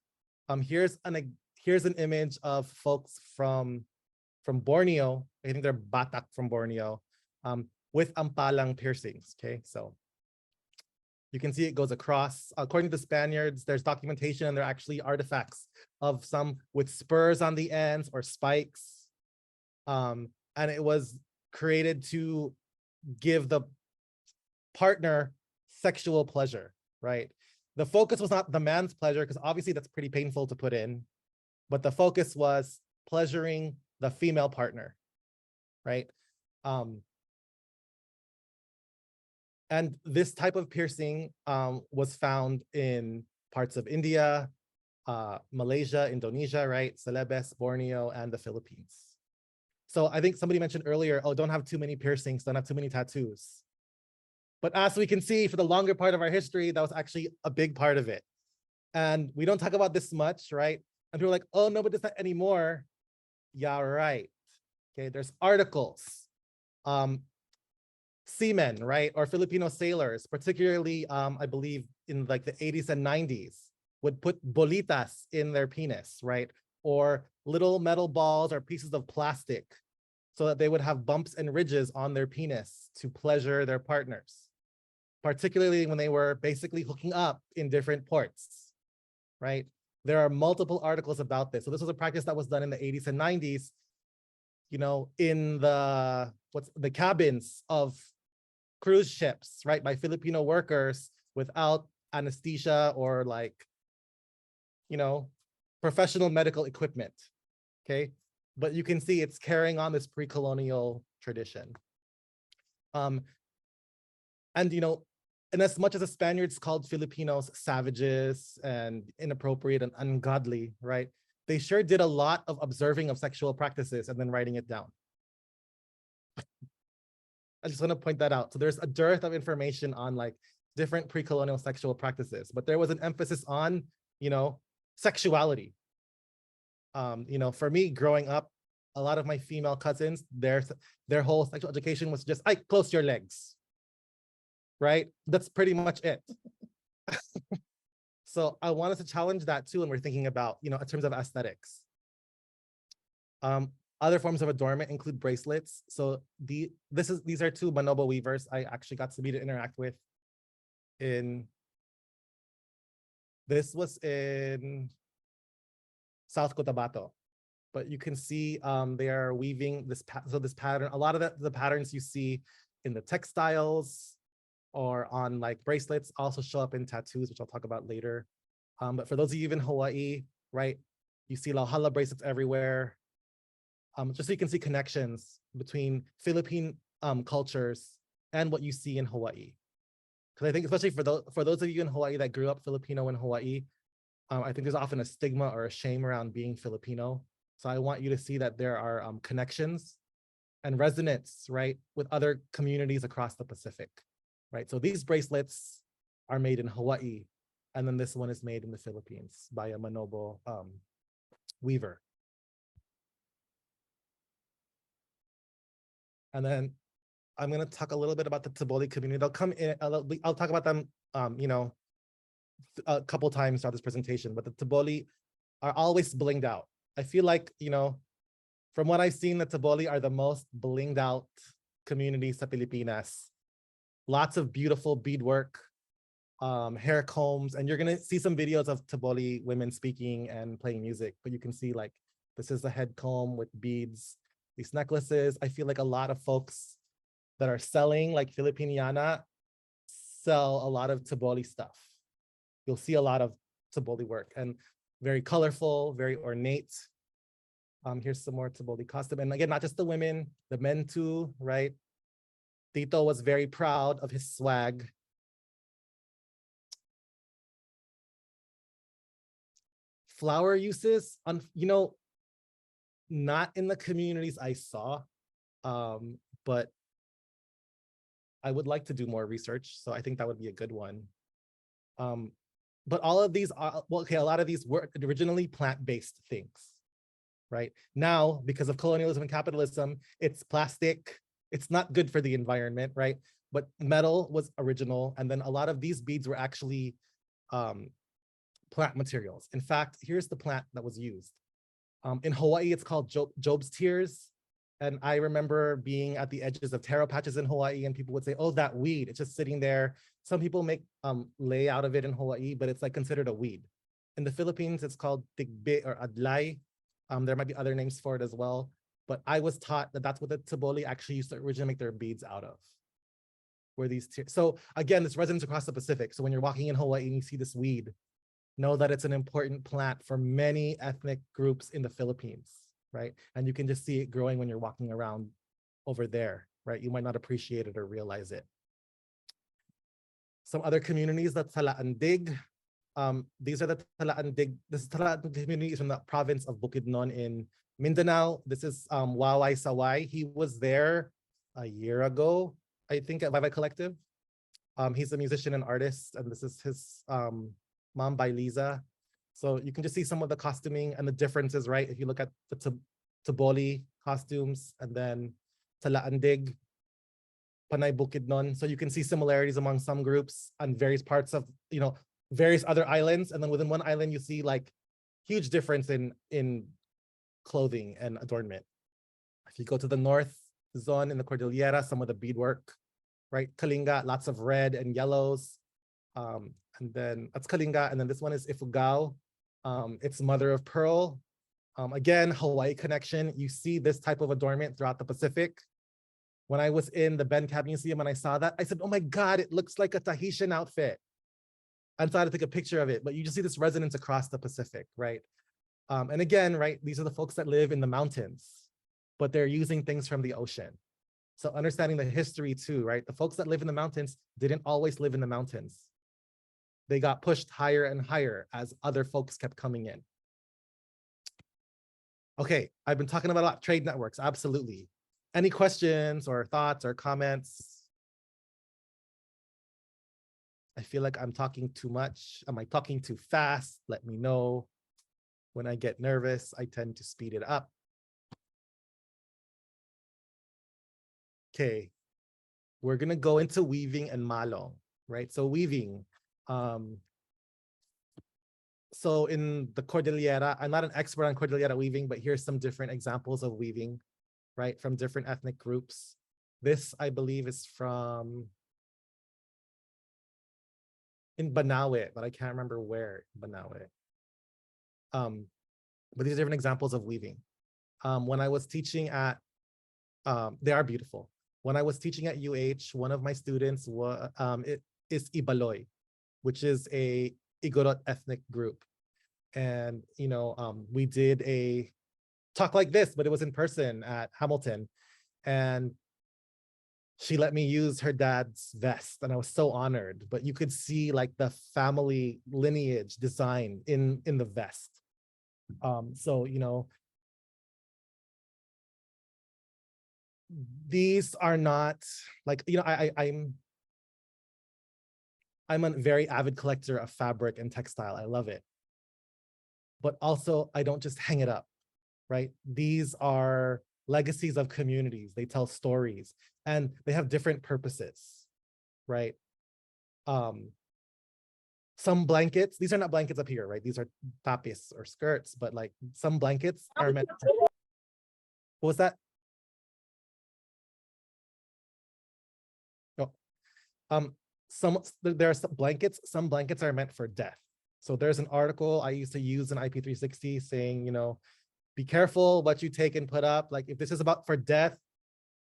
Here's an image of folks from Borneo. I think they're Batak from Borneo, with ampalang piercings. Okay, so You can see it goes across. According to the Spaniards, there's documentation and there are actually artifacts of some with spurs on the ends or spikes. And it was created to give the partner sexual pleasure, right? The focus was not the man's pleasure, because obviously that's pretty painful to put in, but the focus was pleasuring the female partner, right? And this type of piercing was found in parts of India, Malaysia, Indonesia, right? Celebes, Borneo, and the Philippines. So I think somebody mentioned earlier, oh, don't have too many piercings, don't have too many tattoos. But as we can see, for the longer part of our history, that was actually a big part of it. And we don't talk about this much, right? And people are like, oh, no, but it's not anymore. Yeah, right. Okay, there's articles. Seamen, right? Or Filipino sailors, particularly, I believe in like the 80s and 90s, would put bolitas in their penis, right? Or little metal balls or pieces of plastic so that they would have bumps and ridges on their penis to pleasure their partners, particularly when they were basically hooking up in different ports, right? There are multiple articles about this. So this was a practice that was done in the 80s and 90s, you know, in the cabins of cruise ships, right, by Filipino workers without anesthesia or like, you know, professional medical equipment, okay? But you can see it's carrying on this pre-colonial tradition. And, you know, and as much as the Spaniards called Filipinos savages and inappropriate and ungodly, right, they sure did a lot of observing of sexual practices and then writing it down. I just want to point that out. So there's a dearth of information on like different pre-colonial sexual practices, but there was an emphasis on, you know, sexuality. You know, for me growing up, a lot of my female cousins, their whole sexual education was just, close your legs, right? That's pretty much it. So I wanted to challenge that too when we're thinking about, you know, in terms of aesthetics. Other forms of adornment include bracelets. So these are two Manobo weavers I actually got to meet and interact with. This was in South Cotabato, but you can see they are weaving this pattern. A lot of the patterns you see in the textiles or on like bracelets also show up in tattoos, which I'll talk about later. But for those of you in Hawaii, right, you see Lauhala bracelets everywhere. Just so you can see connections between Philippine cultures and what you see in Hawaii. Because I think especially for those of you in Hawaii that grew up Filipino in Hawaii, I think there's often a stigma or a shame around being Filipino. So I want you to see that there are connections and resonance, right, with other communities across the Pacific, right? So these bracelets are made in Hawaii, and then this one is made in the Philippines by a Manobo weaver. And then I'm going to talk a little bit about the Taboli community. They'll come in, I'll talk about them, you know, a couple times throughout this presentation, but the Taboli are always blinged out. I feel like, you know, from what I've seen, the Taboli are the most blinged out community sa Pilipinas. Lots of beautiful beadwork, hair combs, and you're going to see some videos of Taboli women speaking and playing music, but you can see like, this is a head comb with beads. These necklaces, I feel like a lot of folks that are selling like Filipiniana sell a lot of Taboli stuff. You'll see a lot of Taboli work and very colorful, very ornate. Here's some more Taboli costume. And again, not just the women, the men too, right? Tito was very proud of his swag. Flower uses, you know, not in the communities I saw, but I would like to do more research. So I think that would be a good one. But all of these are, well, okay, a lot of these were originally plant-based things, right? Now, because of colonialism and capitalism, it's plastic. It's not good for the environment, right? But metal was original. And then a lot of these beads were actually plant materials. In fact, here's the plant that was used. In Hawaii, it's called Job's tears. And I remember being at the edges of taro patches in Hawaii, and people would say, oh, that weed, it's just sitting there. Some people make lay out of it in Hawaii, but it's like considered a weed. In the Philippines, it's called tigbe or adlay. There might be other names for it as well. But I was taught that that's what the Taboli actually used to originally make their beads out of. Where these so again, this resonates across the Pacific. So when you're walking in Hawaii and you see this weed, know that it's an important plant for many ethnic groups in the Philippines, right? And you can just see it growing when you're walking around over there, right? You might not appreciate it or realize it. Some other communities, the Talaandig. These are the Talaandig. This Talaandig community is from the province of Bukidnon in Mindanao. This is Wawai Sawai. He was there a year ago, I think, at Vivi Collective. He's a musician and artist, and this is his mom by Liza. So you can just see some of the costuming and the differences, right? If you look at the Taboli costumes and then Talaandig, Panay Bukidnon. So you can see similarities among some groups and various parts of, various other islands. And then within one island, you see like huge difference in clothing and adornment. If you go to the north zone in the Cordillera, some of the beadwork, right? Kalinga, lots of red and yellows. And then that's Kalinga. And then this one is Ifugao. It's mother of pearl. Again, Hawaii connection. You see this type of adornment throughout the Pacific. When I was in the Ben Cab Museum and I saw that, I said, oh my God, it looks like a Tahitian outfit. And so I had to take a picture of it, but you just see this resonance across the Pacific, right? And again, right, these are the folks that live in the mountains, but they're using things from the ocean. So understanding the history too, right? The folks that live in the mountains didn't always live in the mountains. They got pushed higher and higher as other folks kept coming in. Okay, I've been talking about a lot, trade networks, absolutely. Any questions or thoughts or comments? I feel like I'm talking too much. Am I talking too fast? Let me know. When I get nervous, I tend to speed it up. Okay, we're gonna go into weaving and malong, right? So weaving. So in the Cordillera, I'm not an expert on Cordillera weaving, but here's some different examples of weaving, right? From different ethnic groups. This, I believe, is from in Banawe, but I can't remember where in Banawe. But these are different examples of weaving. When I was teaching at, they are beautiful. When I was teaching at UH, one of my students is Ibaloy, which is a Igorot ethnic group. And, we did a talk like this, but it was in person at Hamilton. And she let me use her dad's vest, and I was so honored. But you could see like the family lineage design in the vest. So, these are not like, I'm a very avid collector of fabric and textile. I love it. But also, I don't just hang it up, right? These are legacies of communities. They tell stories and they have different purposes, right? Some blankets, these are not blankets up here, right? These are tapis or skirts, but like some blankets are meant. What was that? Oh, there are some blankets are meant for death. So there's an article I used to use in IP360 saying, be careful what you take and put up. Like if this is about for death,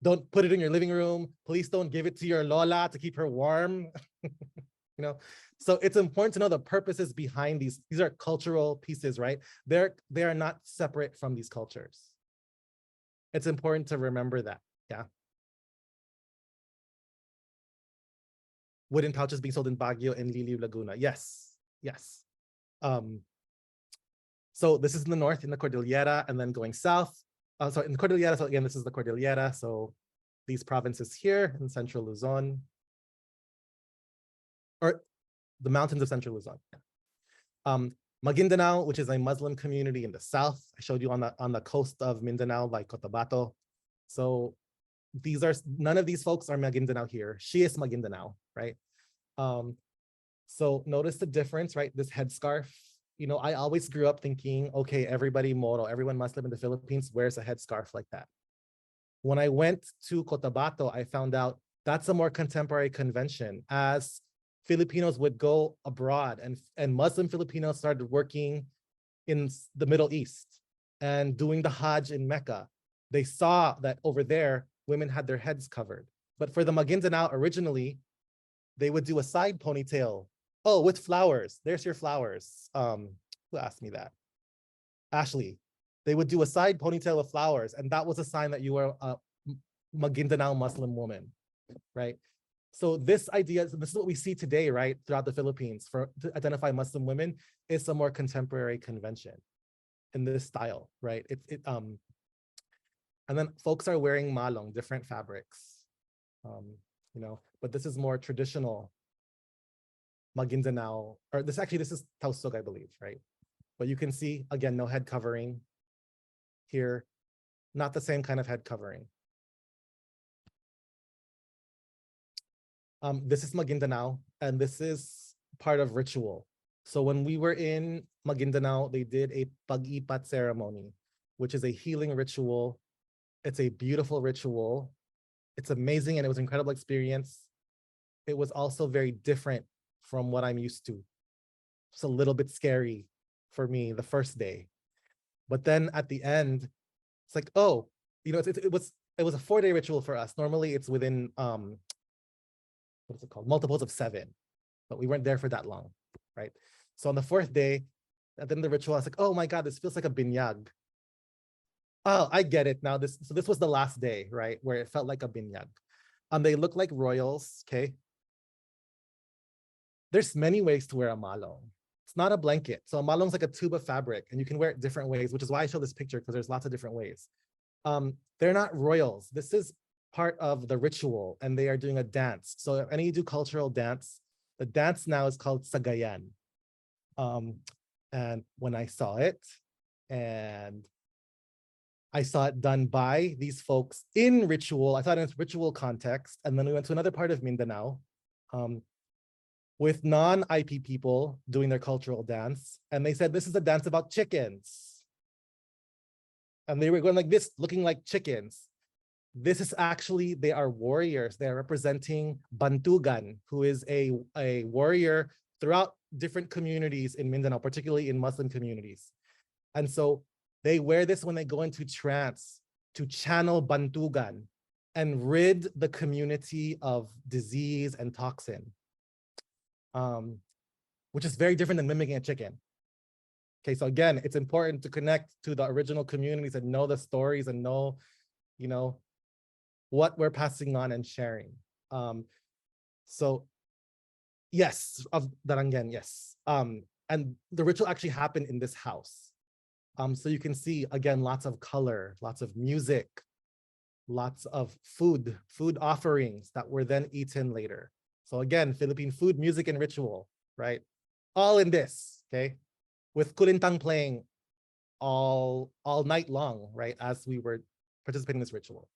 don't put it in your living room. Please don't give it to your Lola to keep her warm. So it's important to know the purposes behind these. These are cultural pieces, right? They are not separate from these cultures. It's important to remember that, yeah. Wooden pouches being sold in Baguio and Liliu Laguna. Yes, yes. So this is in the north in the Cordillera, and then going south. So in the Cordillera, so again, this is the Cordillera. So these provinces here in central Luzon, or the mountains of central Luzon. Maguindanao, which is a Muslim community in the south. I showed you on the coast of Mindanao by Cotabato. So none of these folks are Maguindanao here. She is Maguindanao, right? So notice the difference, right? This headscarf. I always grew up thinking, okay, everyone Muslim in the Philippines wears a headscarf like that. When I went to Cotabato, I found out that's a more contemporary convention, as Filipinos would go abroad and Muslim Filipinos started working in the Middle East and doing the Hajj in Mecca. They saw that over there, women had their heads covered. But for the Maguindanao originally, they would do a side ponytail. Oh, with flowers. There's your flowers. Who asked me that? Ashley. They would do a side ponytail with flowers, and that was a sign that you were a Maguindanao Muslim woman, right? So this idea, this is what we see today, right, throughout the Philippines to identify Muslim women. It's a more contemporary convention in this style, right? And then folks are wearing malong, different fabrics, but this is more traditional Maguindanao, or this is Tausug, I believe, right? But you can see, again, no head covering here, not the same kind of head covering. This is Maguindanao, and this is part of ritual. So when we were in Maguindanao, they did a pag-ipat ceremony, which is a healing ritual. It's a beautiful ritual. It's amazing, and it was an incredible experience. It was also very different from what I'm used to. It's a little bit scary for me the first day. But then at the end, it's like, oh, it was a 4-day ritual for us. Normally it's within what is it called? Multiples of 7, but we weren't there for that long, right? So on the 4th day, at the end of the ritual, I was like, oh my God, this feels like a binyag. Oh, I get it now. This was the last day, right? Where it felt like a binyag. They look like royals, okay? There's many ways to wear a malong. It's not a blanket. So a malong's like a tube of fabric, and you can wear it different ways, which is why I show this picture, because there's lots of different ways. They're not royals. This is part of the ritual, and they are doing a dance. So if any of you do cultural dance, the dance now is called sagayan. And when I saw it, and I saw it done by these folks in ritual, I thought in its ritual context, and then we went to another part of Mindanao with non-IP people doing their cultural dance, and they said, this is a dance about chickens. And they were going like this, looking like chickens. This is actually, they are warriors. They are representing Bantugan, who is a warrior throughout different communities in Mindanao, particularly in Muslim communities. And so they wear this when they go into trance to channel Bantugan and rid the community of disease and toxin, which is very different than mimicking a chicken. Okay, so again, it's important to connect to the original communities and know the stories and know, what we're passing on and sharing. So yes, of Darangan, yes. And the ritual actually happened in this house. So you can see, again, lots of color, lots of music, lots of food offerings that were then eaten later. So again, Philippine food, music, and ritual, right? All in this, okay? With kulintang playing all night long, right? As we were participating in this ritual.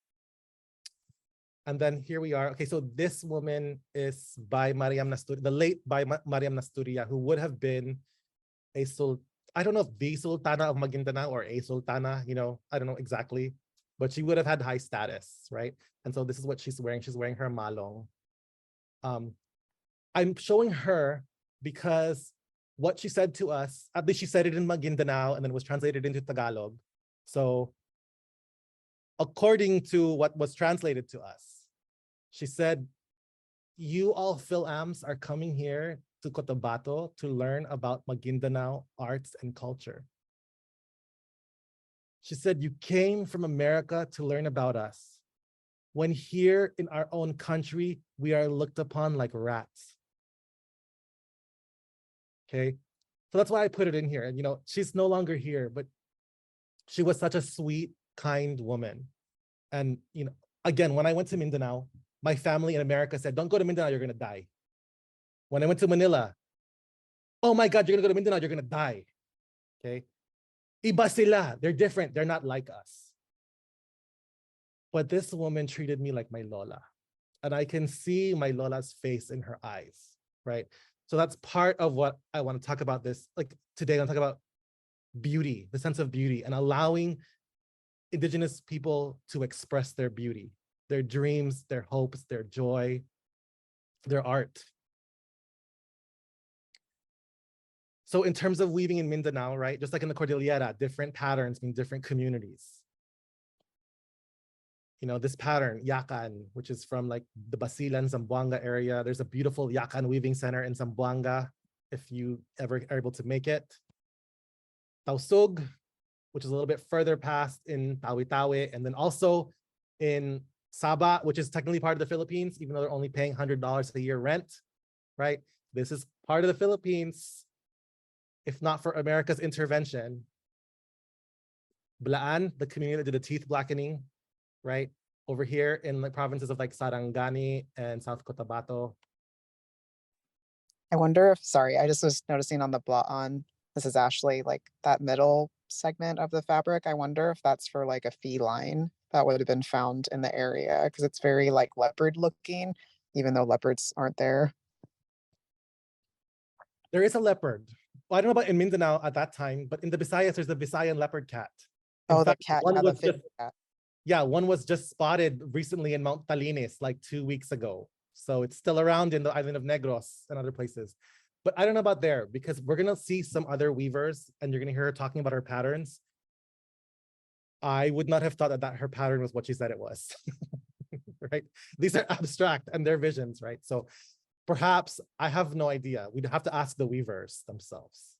And then here we are. Okay, so this woman is by Mariam Nasturia, the late by Mariam Nasturia, who would have been I don't know if the Sultana of Maguindanao or a Sultana, I don't know exactly, but she would have had high status, right? And so this is what she's wearing. She's wearing her malong. I'm showing her because what she said to us, at least she said it in Maguindanao and then was translated into Tagalog. So according to what was translated to us, she said, you all Phil-Ams are coming here to Cotabato to learn about Maguindanao arts and culture. She said, you came from America to learn about us, when here in our own country, we are looked upon like rats. Okay, so that's why I put it in here. And she's no longer here, but she was such a sweet, kind woman. And again, when I went to Mindanao, my family in America said, don't go to Mindanao, you're gonna die. When I went to Manila, oh my God, you're gonna go to Mindanao, you're gonna die. Okay, iba sila, they're different, they're not like us. But this woman treated me like my Lola. And I can see my Lola's face in her eyes, right? So that's part of what I want to talk about this. Like today, I'm talking about beauty, the sense of beauty, and allowing indigenous people to express their beauty, their dreams, their hopes, their joy, their art. So in terms of weaving in Mindanao, right, just like in the Cordillera, different patterns mean different communities. You know, this pattern, Yakan, which is from like the Basilan, Zamboanga area. There's a beautiful Yakan weaving center in Zamboanga, if you ever are able to make it. Tausug, which is a little bit further past in Tawi-Tawi, and then also in Sabah, which is technically part of the Philippines, even though they're only paying $100 a year rent, right? This is part of the Philippines, if not for America's intervention. Blaan, the community that did the teeth blackening, right? Over here in the provinces of like Sarangani and South Cotabato. I wonder if, sorry, I just was noticing on the this is Ashley, like that middle segment of the fabric. I wonder if that's for like a feline that would have been found in the area, because it's very like leopard looking, even though leopards aren't there. There is a leopard. Well, I don't know about in Mindanao at that time, but in the Visayas, there's the Visayan leopard cat. In The fact, cat, one yeah, was the just, cat. yeah, one was just spotted recently in Mount Talinis like 2 weeks ago. So it's still around in the island of Negros and other places. But I don't know about there, because we're gonna see some other weavers and you're gonna hear her talking about her patterns. I would not have thought that her pattern was what she said it was, right? These are abstract and they're visions, right? So perhaps, I have no idea. We'd have to ask the weavers themselves.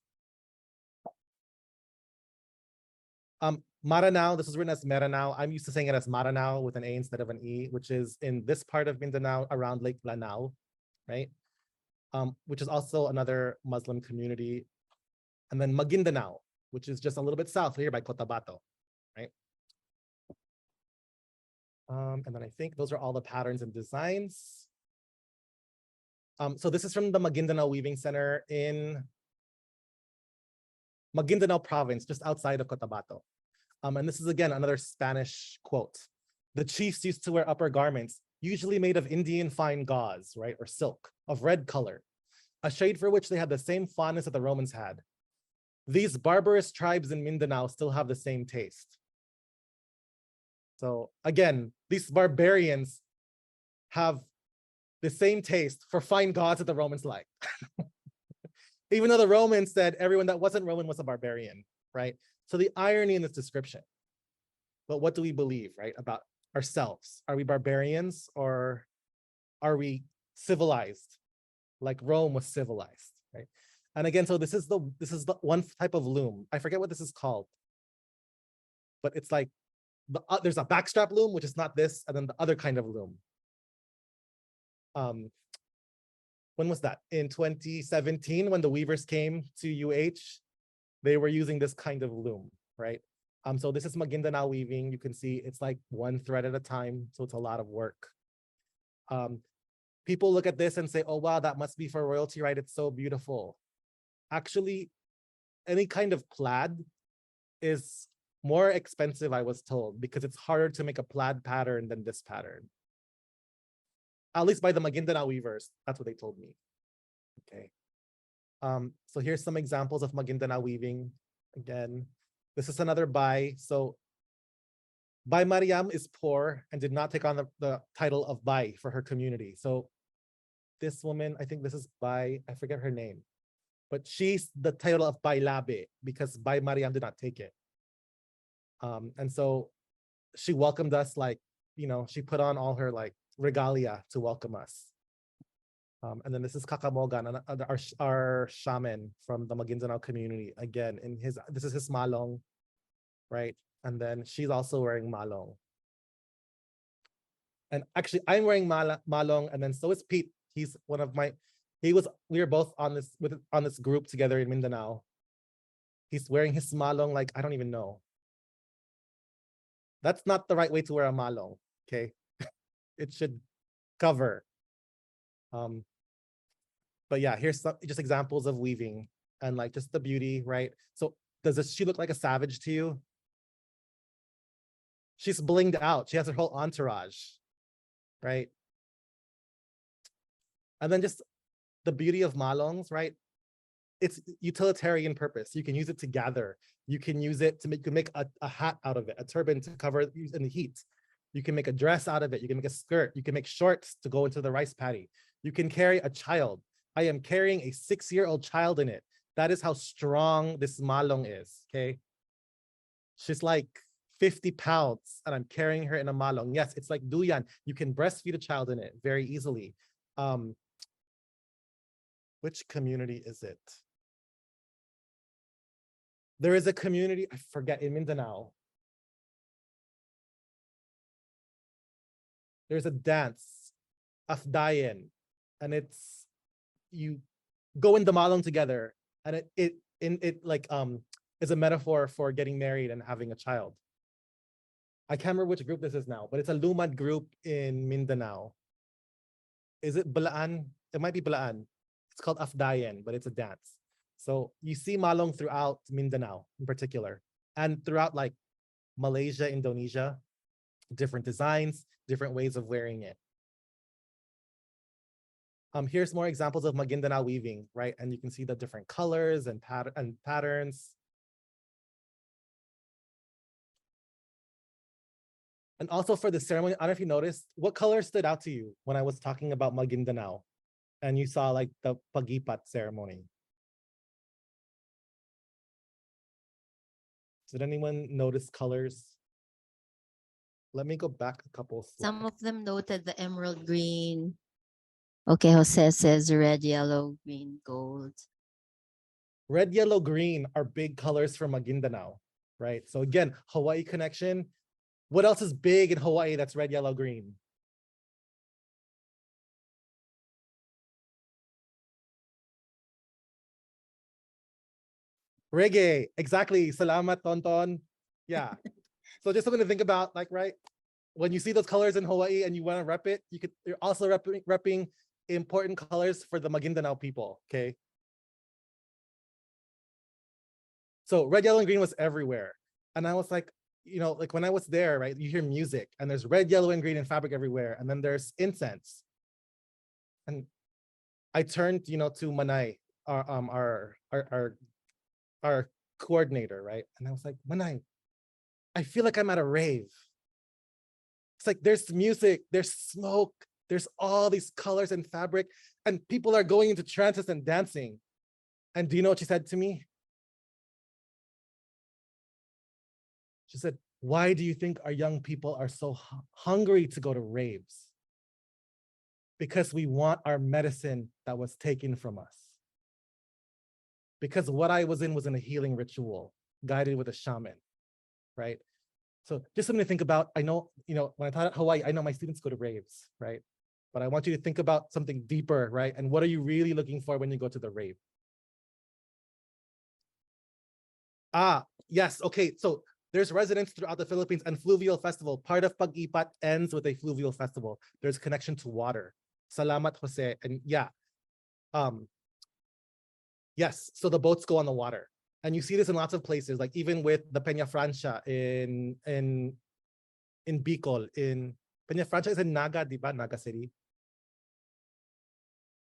Maranao, this is written as Meranao. I'm used to saying it as Maranao with an A instead of an E, which is in this part of Mindanao around Lake Lanao, right? Which is also another Muslim community. And then Maguindanao, which is just a little bit south here by Cotabato, right? And then I think those are all the patterns and designs. So this is from the Maguindanao Weaving Center in Maguindanao province, just outside of Cotabato. And this is again, another Spanish quote. The chiefs used to wear upper garments, usually made of Indian fine gauze, right? Or silk of red color, a shade for which they had the same fondness that the Romans had. These barbarous tribes in Mindanao still have the same taste. So again, these barbarians have the same taste for fine gauze that the Romans liked. Even though the Romans said everyone that wasn't Roman was a barbarian, right? So the irony in this description. But what do we believe, right, about ourselves? Are we barbarians or are we civilized, like Rome was civilized, right? And again, so this is the one type of loom. I forget what this is called, but it's like there's a backstrap loom, which is not this, and then the other kind of loom. When was that? In 2017, when the weavers came to UH, they were using this kind of loom, right? So this is Maguindanao weaving. You can see it's like one thread at a time, so it's a lot of work. People look at this and say, oh, wow, that must be for royalty, right? It's so beautiful. Actually, any kind of plaid is more expensive, I was told, because it's harder to make a plaid pattern than this pattern. At least by the Maguindanao weavers, that's what they told me. Okay. So here's some examples of Maguindanao weaving. Again, this is another Bai. So Bai Mariam is poor and did not take on the title of Bai for her community. So this woman, I think this is Bai, I forget her name, but she's the title of Bai Labe because Bai Mariam did not take it. And so she welcomed us like, you know, she put on all her like regalia to welcome us. And then this is Kakamogan, our shaman from the Maguindanao community. Again, this is his malong, right? And then she's also wearing malong. And actually, I'm wearing malong, and then so is Pete. He's one of my. We were both on this group together in Mindanao. He's wearing his malong like I don't even know. That's not the right way to wear a malong. Okay, it should cover. But yeah, here's some just examples of weaving and like just the beauty, right? So does she look like a savage to you? She's blinged out. She has her whole entourage, right? And then just the beauty of malongs, right? it's utilitarian purpose. You can use it to gather. You can use it to make a hat out of it, a turban to cover in the heat. You can make a dress out of it. You can make a skirt. You can make shorts to go into the rice paddy. You can carry a child. I am carrying a 6-year-old child in it. That is how strong this malong is, okay? She's like 50 pounds and I'm carrying her in a malong. Yes, it's like duyan. You can breastfeed a child in it very easily. Which community is it? There is a community, I forget, in Mindanao. There's a dance, afdayan, and it's, you go in the malong together, and it is a metaphor for getting married and having a child. I can't remember which group this is now, but it's a lumad group in Mindanao. Is it Balaan? It might be Balaan. It's called afdayan, but it's a dance. So you see malong throughout Mindanao in particular, and throughout like Malaysia, Indonesia, different designs, different ways of wearing it. Here's more examples of Maguindanao weaving, right? And you can see the different colors and patterns. And also for the ceremony, I don't know if you noticed, what color stood out to you when I was talking about Maguindanao and you saw like the pagipat ceremony? Did anyone notice colors? Let me go back a couple slides. Some of them noted the emerald green. Okay, Jose says red, yellow, green, gold. Red, yellow, green are big colors for Maguindanao, right? So again, Hawaii connection. What else is big in Hawaii that's red, yellow, green? Reggae, exactly. Salamat, Tonton. Yeah. So just something to think about, like, right? When you see those colors in Hawaii and you want to rep it, you're also repping important colors for the Maguindanao people, okay? So red, yellow, and green was everywhere. And I was like, you know, like when I was there, right, you hear music and there's red, yellow, and green and fabric everywhere. And then there's incense. And I turned, you know, to Manay, our coordinator, right? And I was like, Manay, I feel like I'm at a rave. It's like there's music, there's smoke, there's all these colors and fabric, and people are going into trances and dancing. And do you know what she said to me? She said, why do you think our young people are so hungry to go to raves? Because we want our medicine that was taken from us. Because what I was in a healing ritual, guided with a shaman, right? So just something to think about. I know, you know, when I taught at Hawaii, I know my students go to raves, right? But I want you to think about something deeper, right? And what are you really looking for when you go to the rave? Yes, okay, so there's residents throughout the Philippines and fluvial festival. Part of Pag-ipat ends with a fluvial festival. There's connection to water. Salamat, Jose. And yeah, yes, so the boats go on the water. And you see this in lots of places, like even with the Peña Francia in Bicol. In Peña Francia is in Naga, diba? Naga City.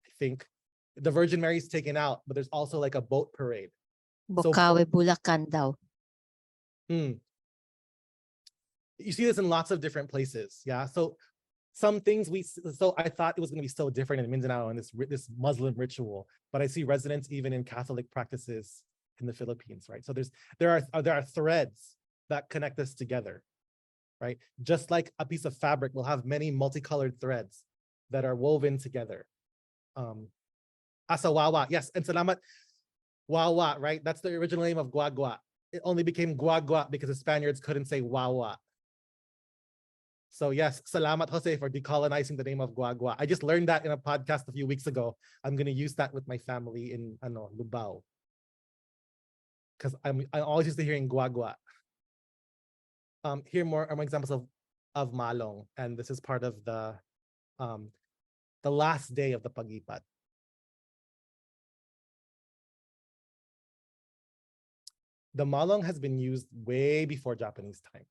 I think the Virgin Mary's taken out, but there's also like a boat parade. Bocaue, Bulacan daw. You see this in lots of different places, yeah? So some things so I thought it was gonna be so different in Mindanao and this Muslim ritual, but I see residents even in Catholic practices in the Philippines, right? So there are threads that connect us together, right? Just like a piece of fabric will have many multicolored threads that are woven together. Asawawa, yes, and salamat, wawa, right? That's the original name of guagua. It only became guagua because the Spaniards couldn't say wawa. So yes, salamat, Jose, for decolonizing the name of guagua. I just learned that in a podcast a few weeks ago. I'm gonna use that with my family in Lubao. Because I'm always used to hearing guagua. Here are more examples of malong, and this is part of the last day of the Pag-ipat. The malong has been used way before Japanese time.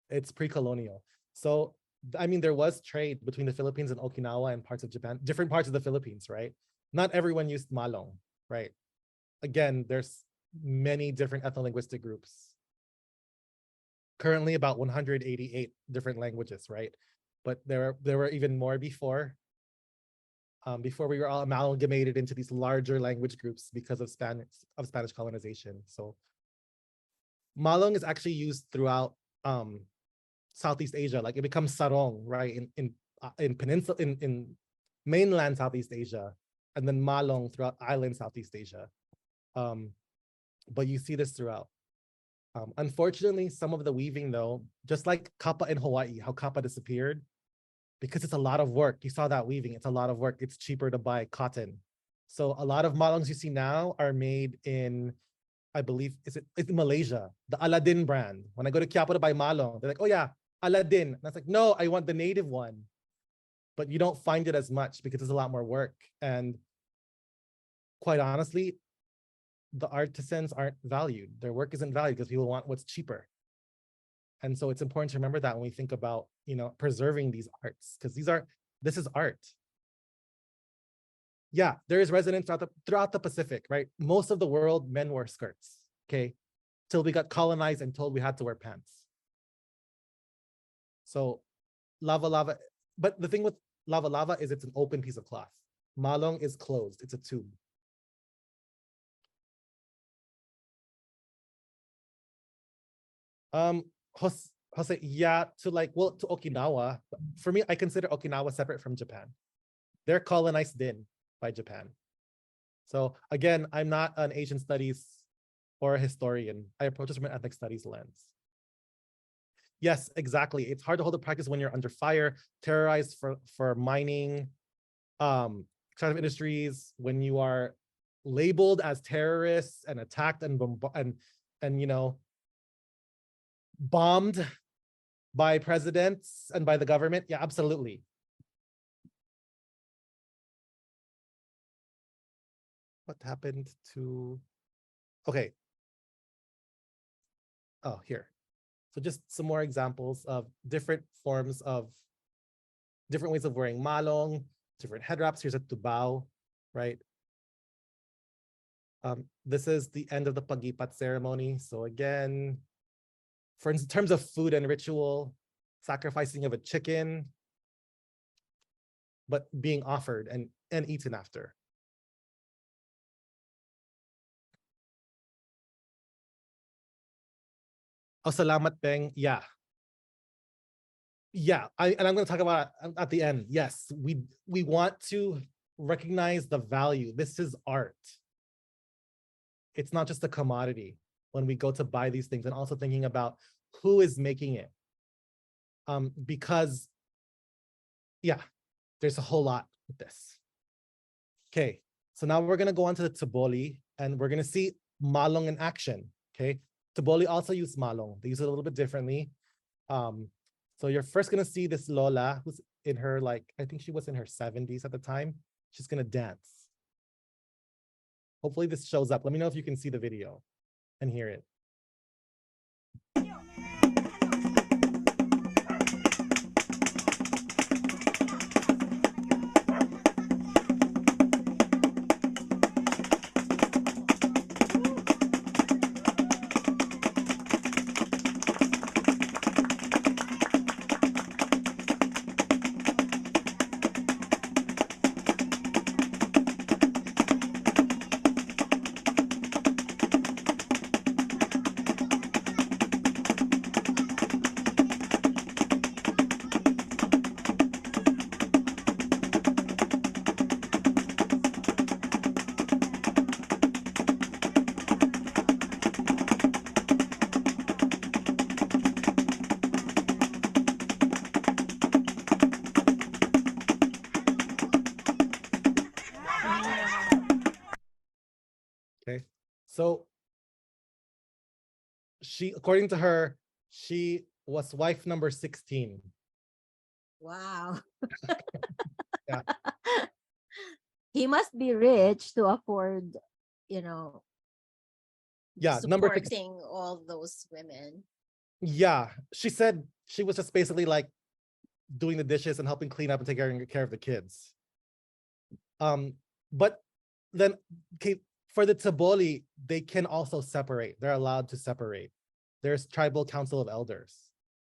It's pre-colonial. So, I mean, there was trade between the Philippines and Okinawa and parts of Japan, different parts of the Philippines, right? Not everyone used malong, right? again, there's many different ethno-linguistic groups. Currently about 188 different languages, right? But there were even more before. Before we were all amalgamated into these larger language groups because of Spanish colonization. So Malong is actually used throughout Southeast Asia. Like it becomes sarong, right? In peninsula in mainland Southeast Asia, and then Malong throughout island Southeast Asia. But you see this throughout. Unfortunately, some of the weaving though, just like kapa in Hawaii, how kapa disappeared, because it's a lot of work. You saw that weaving, it's a lot of work. It's cheaper to buy cotton. So a lot of malongs you see now are made in, I believe, it's Malaysia, the Aladdin brand. When I go to Quiapo to buy malong, they're like, oh yeah, Aladdin. And I was like, no, I want the native one. But you don't find it as much because it's a lot more work. And quite honestly, the artisans aren't valued. Their work isn't valued because people want what's cheaper. And so it's important to remember that when we think about, preserving these arts, because this is art. Yeah, there is resonance throughout the Pacific, right? Most of the world, men wore skirts, okay? Till we got colonized and told we had to wear pants. So lava lava, but the thing with lava lava is it's an open piece of cloth. Malong is closed, it's a tube. Jose, yeah, to Okinawa. For me, I consider Okinawa separate from Japan. They're colonized by Japan. So again, I'm not an Asian studies or a historian. I approach this from an ethnic studies lens. Yes, exactly. It's hard to hold a practice when you're under fire, terrorized for mining, extractive industries, when you are labeled as terrorists and attacked and bombed by presidents and by the government. Yeah, absolutely. What happened to, okay. Oh, here. So just some more examples of different ways of wearing malong, different head wraps. Here's a tubao, right? This is the end of the pagipat ceremony. So again, in terms of food and ritual, sacrificing of a chicken, but being offered and eaten after. Oh, salamat peng, yeah. Yeah, and I'm going to talk about it at the end. Yes, we want to recognize the value. This is art. It's not just a commodity when we go to buy these things, and also thinking about who is making it. Because, yeah, there's a whole lot with this. Okay, so now we're going to go on to the taboli, and we're going to see malong in action. Okay, taboli also use malong. They use it a little bit differently. So you're first going to see this Lola, who's in her, I think she was in her 70s at the time. She's going to dance. Hopefully this shows up. Let me know if you can see the video and hear it. Okay, so according to her, she was wife number 16. Wow. Yeah. He must be rich to afford, Yeah, number 16. supporting all those women. Yeah, she said she was just basically doing the dishes and helping clean up and taking care of the kids. But then, okay, For the Taboli, they can also separate. They're allowed to separate. There's tribal council of elders.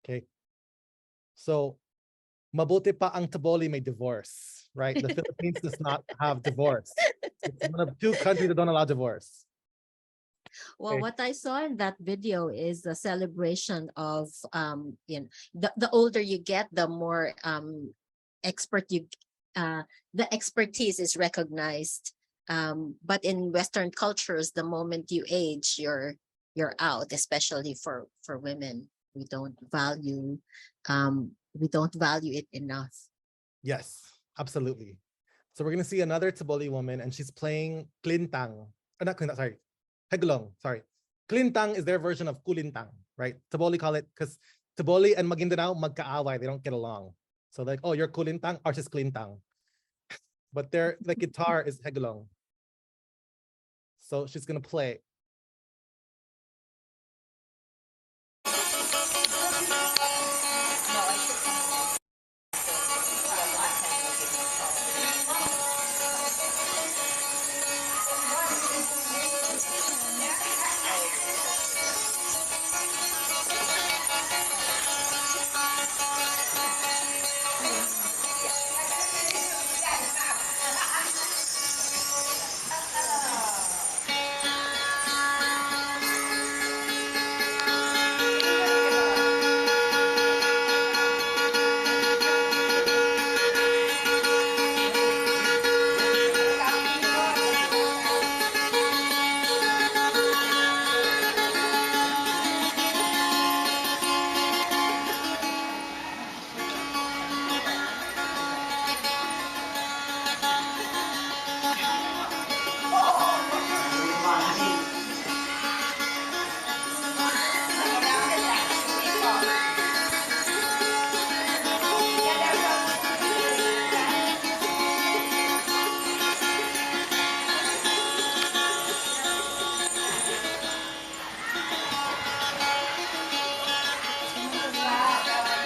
Okay. So mabuti pa ang Taboli may divorce, right? The Philippines does not have divorce. It's one of 2 countries that don't allow divorce. Well, Okay. what I saw in that video is the celebration of the older you get, the more expert you the expertise is recognized. But in Western cultures, the moment you age, you're out, especially for women. We don't value it enough. Yes, absolutely. So we're gonna see another Taboli woman, and she's playing Klintang. Not Klintang, sorry. Hegulong, sorry. Klintang is their version of Kulintang, right? Taboli call it, because Taboli and Maguindanao magkaaway, they don't get along. So like, oh, you're Kulintang, ours is Klintang. But the guitar is Hegulong. So she's gonna play.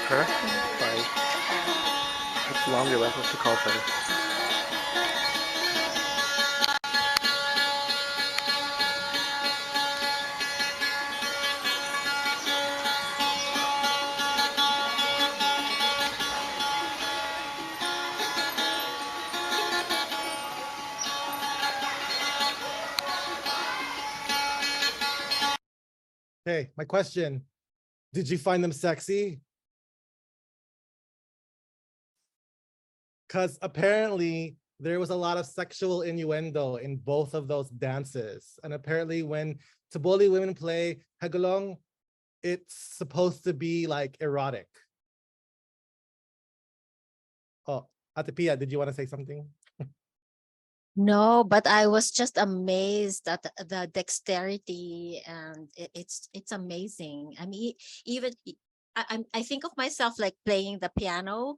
Her? Sorry. It's longer, that's what to call her. Okay, my question. Did you find them sexy? Because apparently there was a lot of sexual innuendo in both of those dances. And apparently when Taboli women play Hagulong, it's supposed to be like erotic. Oh, Ate Pia, did you want to say something? No, but I was just amazed at the dexterity, and it's amazing. I mean, even I think of myself like playing the piano.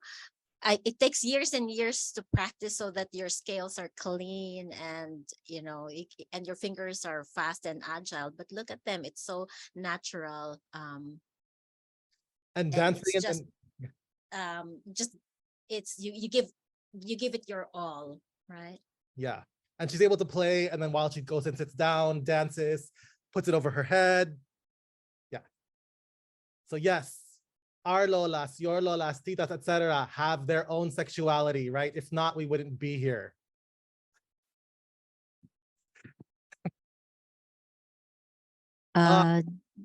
It takes years and years to practice so that your scales are clean, and and your fingers are fast and agile. But look at them; it's so natural. And And dancing it's and just it's you give it your all, right? yeah. And she's able to play, and then while she goes and sits down, dances, puts it over her head. Yeah. So yes, our lolas, your lolas, titas, etc., have their own sexuality, right? If not, we wouldn't be here.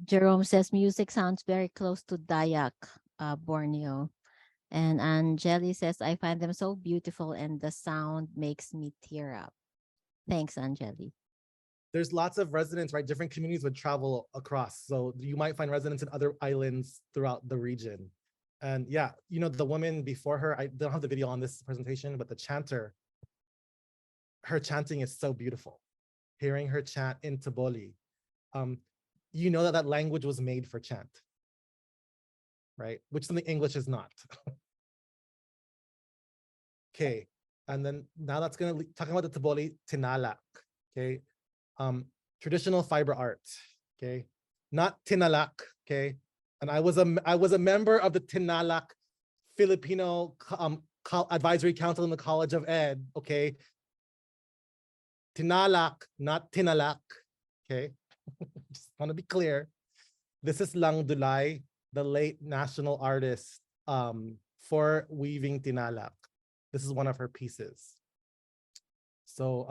Jerome says music sounds very close to Dayak, Borneo. And Angeli says, I find them so beautiful and the sound makes me tear up. Thanks, Angeli. There's lots of residents, right? Different communities would travel across. So you might find residents in other islands throughout the region. And yeah, the woman before her, I don't have the video on this presentation, but the chanter, her chanting is so beautiful. Hearing her chant in Taboli, you know that language was made for chant, right? Which something English is not. Okay, and then now that's gonna talking about the Taboli Tinalak. Okay, traditional fiber art. Okay, not Tinalak. Okay, and I was a member of the Tinalak Filipino Advisory Council in the College of Ed. Okay, Tinalak, not tinalak. Okay, just want to be clear. This is Lang Dulay, the late national artist for weaving tinalak. This is one of her pieces. So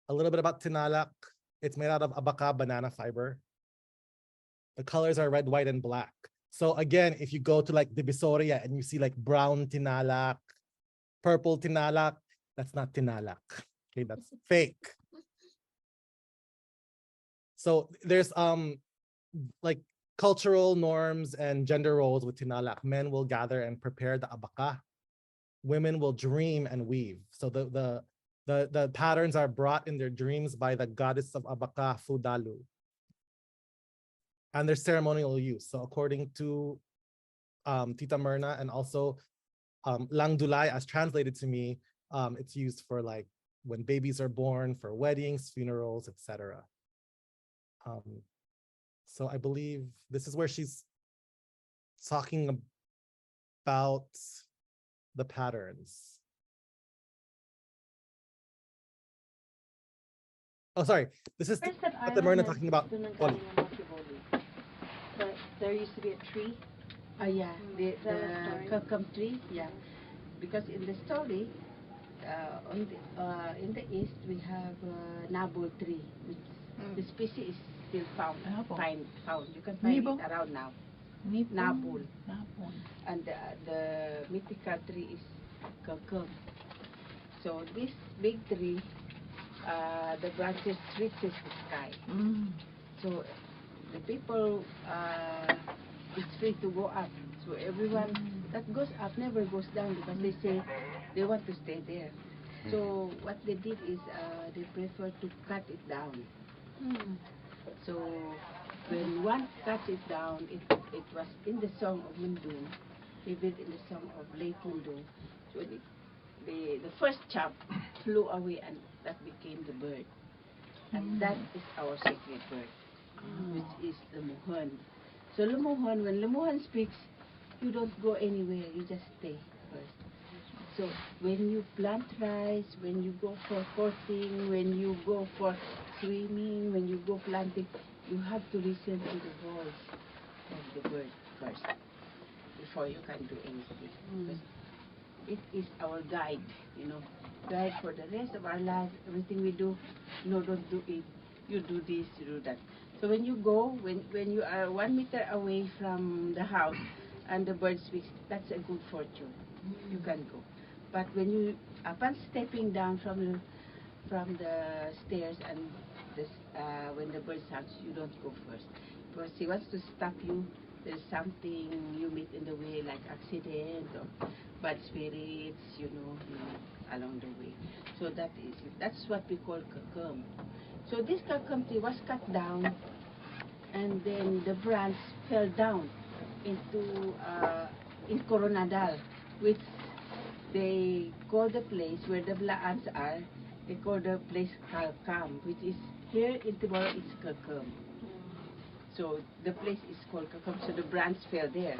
a little bit about tinalak. It's made out of abaca banana fiber. The colors are red, white, and black. So again, if you go to like Divisoria and you see like brown tinalak, purple tinalak, that's not tinalak. Okay, that's fake. So there's like cultural norms and gender roles with tinalak. Men will gather and prepare the abaca. Women will dream and weave. So the patterns are brought in their dreams by the goddess of abaca, Fudalu. And their ceremonial use. So according to Tita Myrna and also Lang Dulay, as translated to me, it's used for like when babies are born, for weddings, funerals, etc. So I believe this is where she's talking about the patterns. Oh, sorry. This is Tita Myrna talking about Poli. There used to be a tree. Yeah, the Kakam tree. Yeah, because in the story, in the east we have Nabol tree, which the species is still found. Found. You can find it around now. Nabol. And the mythical tree is Kakam. So this big tree, the branches reaches the sky. So the people, it's free to go up. So everyone that goes up never goes down because they say they want to stay there. So what they did is they prefer to cut it down. So when one cuts it down, it was in the song of Mundung, even in the song of late Mundung. So the first chop flew away and that became the bird. And that is our sacred bird, which is the Muhan. So Lumuhan, when Lumuhan speaks, you don't go anywhere, you just stay first. So when you plant rice, when you go for courting, when you go for swimming, when you go planting, you have to listen to the voice of the bird first before you can do anything. Because it is our guide, guide for the rest of our life. Everything we do, no, don't do it. You do this, you do that. So when you go, when you are 1 meter away from the house and the bird speaks, that's a good fortune. You can go. But when you, upon stepping down from the stairs and when the bird sounds, you don't go first. Because he wants to stop you. There's something you meet in the way, like accident or bad spirits, along the way. So that is it. That's what we call kakam. So this kakam tree was cut down, and then the branch fell down into in Coronadal, which they call the place where the Blaans are. They call the place Kalkam, which is here in Timor. It's kakam. So the place is called kakam. So the branch fell there,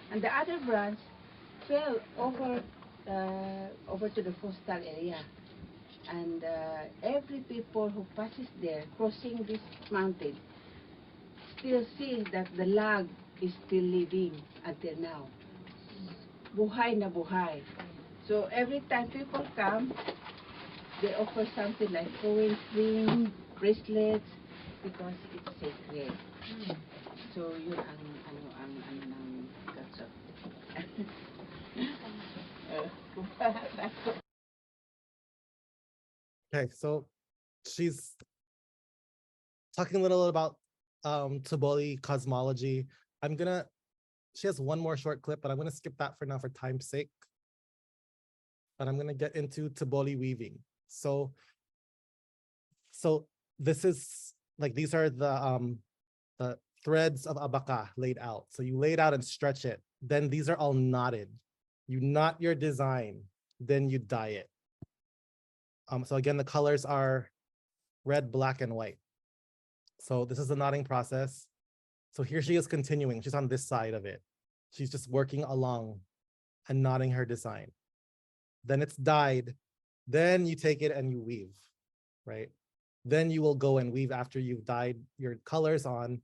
and the other branch fell over to the coastal area. And every people who passes there, crossing this mountain, still see that the lag is still living until now. Buhay na buhay. So every time people come, they offer something like coins, ring, bracelets, because it's sacred. So yun ang kakam. Okay, so she's talking a little about Taboli cosmology. She has one more short clip, but I'm gonna skip that for now for time's sake. But I'm gonna get into Taboli weaving. So this is like, these are the threads of abaca laid out. So you lay it out and stretch it. Then these are all knotted. You knot your design, then you dye it. So again, the colors are red, black, and white. So this is the knotting process. So here she is continuing. She's on this side of it. She's just working along and knotting her design. Then it's dyed. Then you take it and you weave, right? Then you will go and weave after you've dyed your colors on,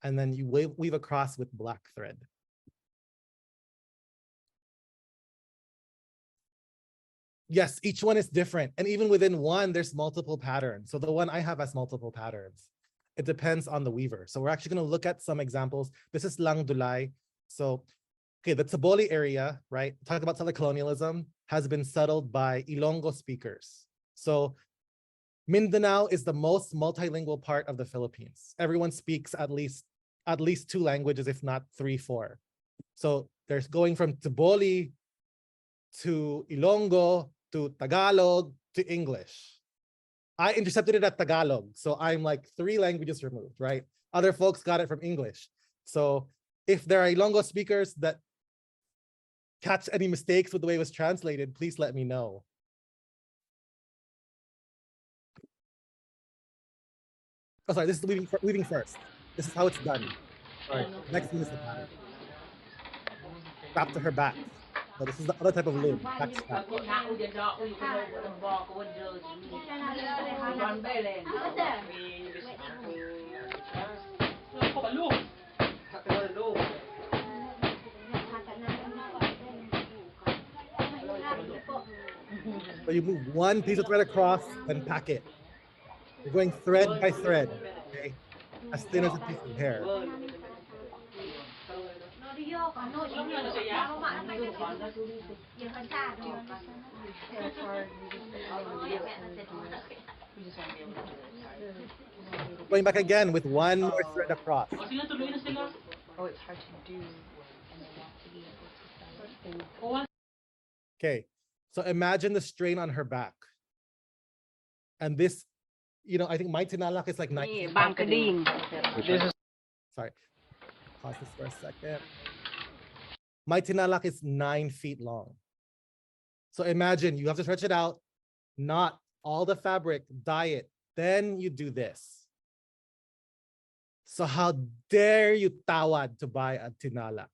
and then you weave across with black thread. Yes, each one is different. And even within one, there's multiple patterns. So the one I have has multiple patterns. It depends on the weaver. So we're actually going to look at some examples. This is Lang Dulay. So, okay, the Taboli area, right? Talk about telecolonialism, has been settled by Ilonggo speakers. So Mindanao is the most multilingual part of the Philippines. Everyone speaks at least 2 languages, if not 3, 4. So there's going from Taboli to Ilonggo to Tagalog to English. I intercepted it at Tagalog, so I'm like 3 languages removed, right? Other folks got it from English. So if there are Ilonggo speakers that catch any mistakes with the way it was translated, please let me know. Oh, sorry, this is the weaving first. This is how it's done. All right, next one is the pattern. Strap to her back. So this is the other type of loom, back strap. So you move one piece of thread across, then pack it. You're going thread by thread, okay? As thin as a piece of hair. Going back again with one more thread across. Oh, it's hard to do. Okay, so imagine the strain on her back. And this, you know, I think my tinalak is like 9. Sorry, pause this for a second. My tinalak is 9 feet long. So imagine you have to stretch it out, knot all the fabric, dye it, then you do this. So how dare you tawad to buy a tinalak,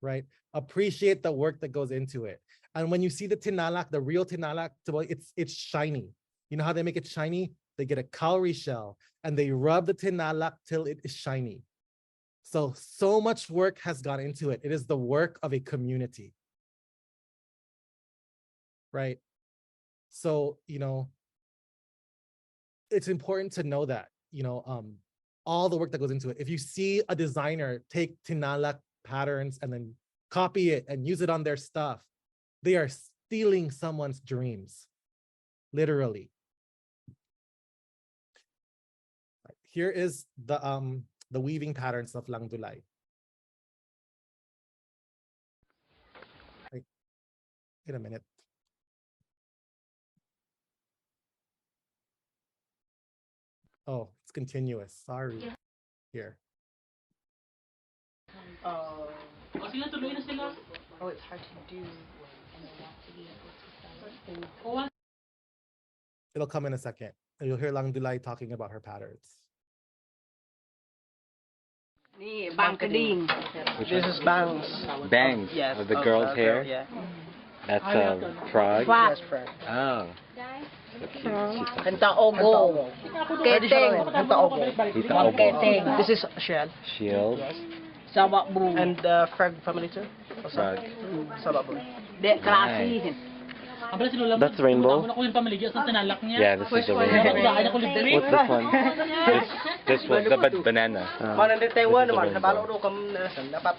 right? Appreciate the work that goes into it. And when you see the tinalak, the real tinalak, it's shiny. You know how they make it shiny? They get a cowrie shell and they rub the tinalak till it is shiny. So much work has gone into it. It is the work of a community, right? So, you know, it's important to know that, you know, all the work that goes into it. If you see a designer take tinalak patterns and then copy it and use it on their stuff, they are stealing someone's dreams, literally. Right. Here is the weaving patterns of Lang Dulay. Wait a minute. Oh, it's continuous. Sorry. Here. Oh, it's hard to do. It'll come in a second. And you'll hear Lang Dulay talking about her patterns. This is bangs. Bangs? Yes. With the girl's hair? Yeah. That's frog? Yes, frog. Oh. Hentaogo. Keteng. Hentaogo. Keteng. This is shell. Shield. Yes. Sababu. And frog family too. Frog. Sababu. Nice. That's rainbow? Yeah, this is the rainbow. What's this one? This one, the banana. Taiwan naman, nabalo do kam dapat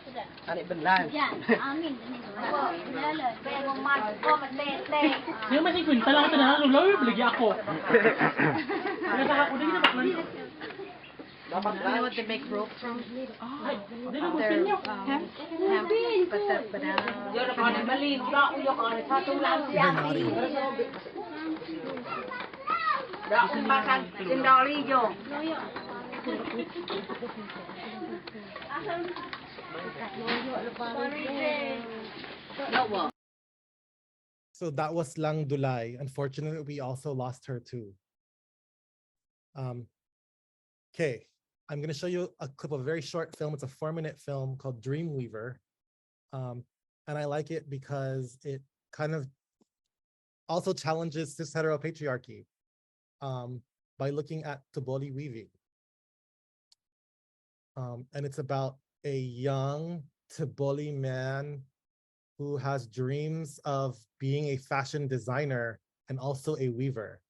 ani benlan. Yung may kwinta lang ito na lulo, bilagi ako. You know what they make rope from? But the banana. So that was Lang Dulay. Unfortunately, we also lost her too. Okay, I'm going to show you a clip of a very short film. It's a 4-minute film called Dreamweaver. And I like it because it kind of also challenges cis heteropatriarchy by looking at Tuboli weaving. And it's about a young Tuboli man who has dreams of being a fashion designer and also a weaver.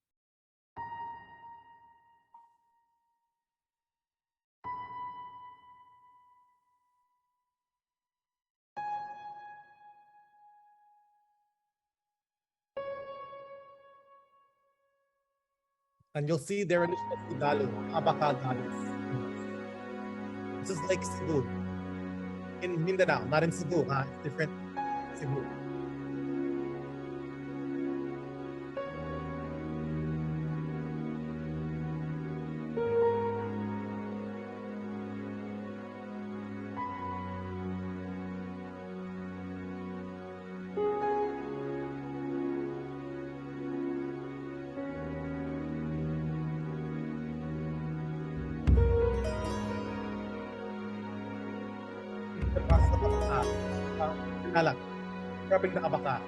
And you'll see there in the Sudalo, Abaka goddess. This is like Cebu. In Mindanao, not in Cebu, it's different Cebu. Grabbing the abaka.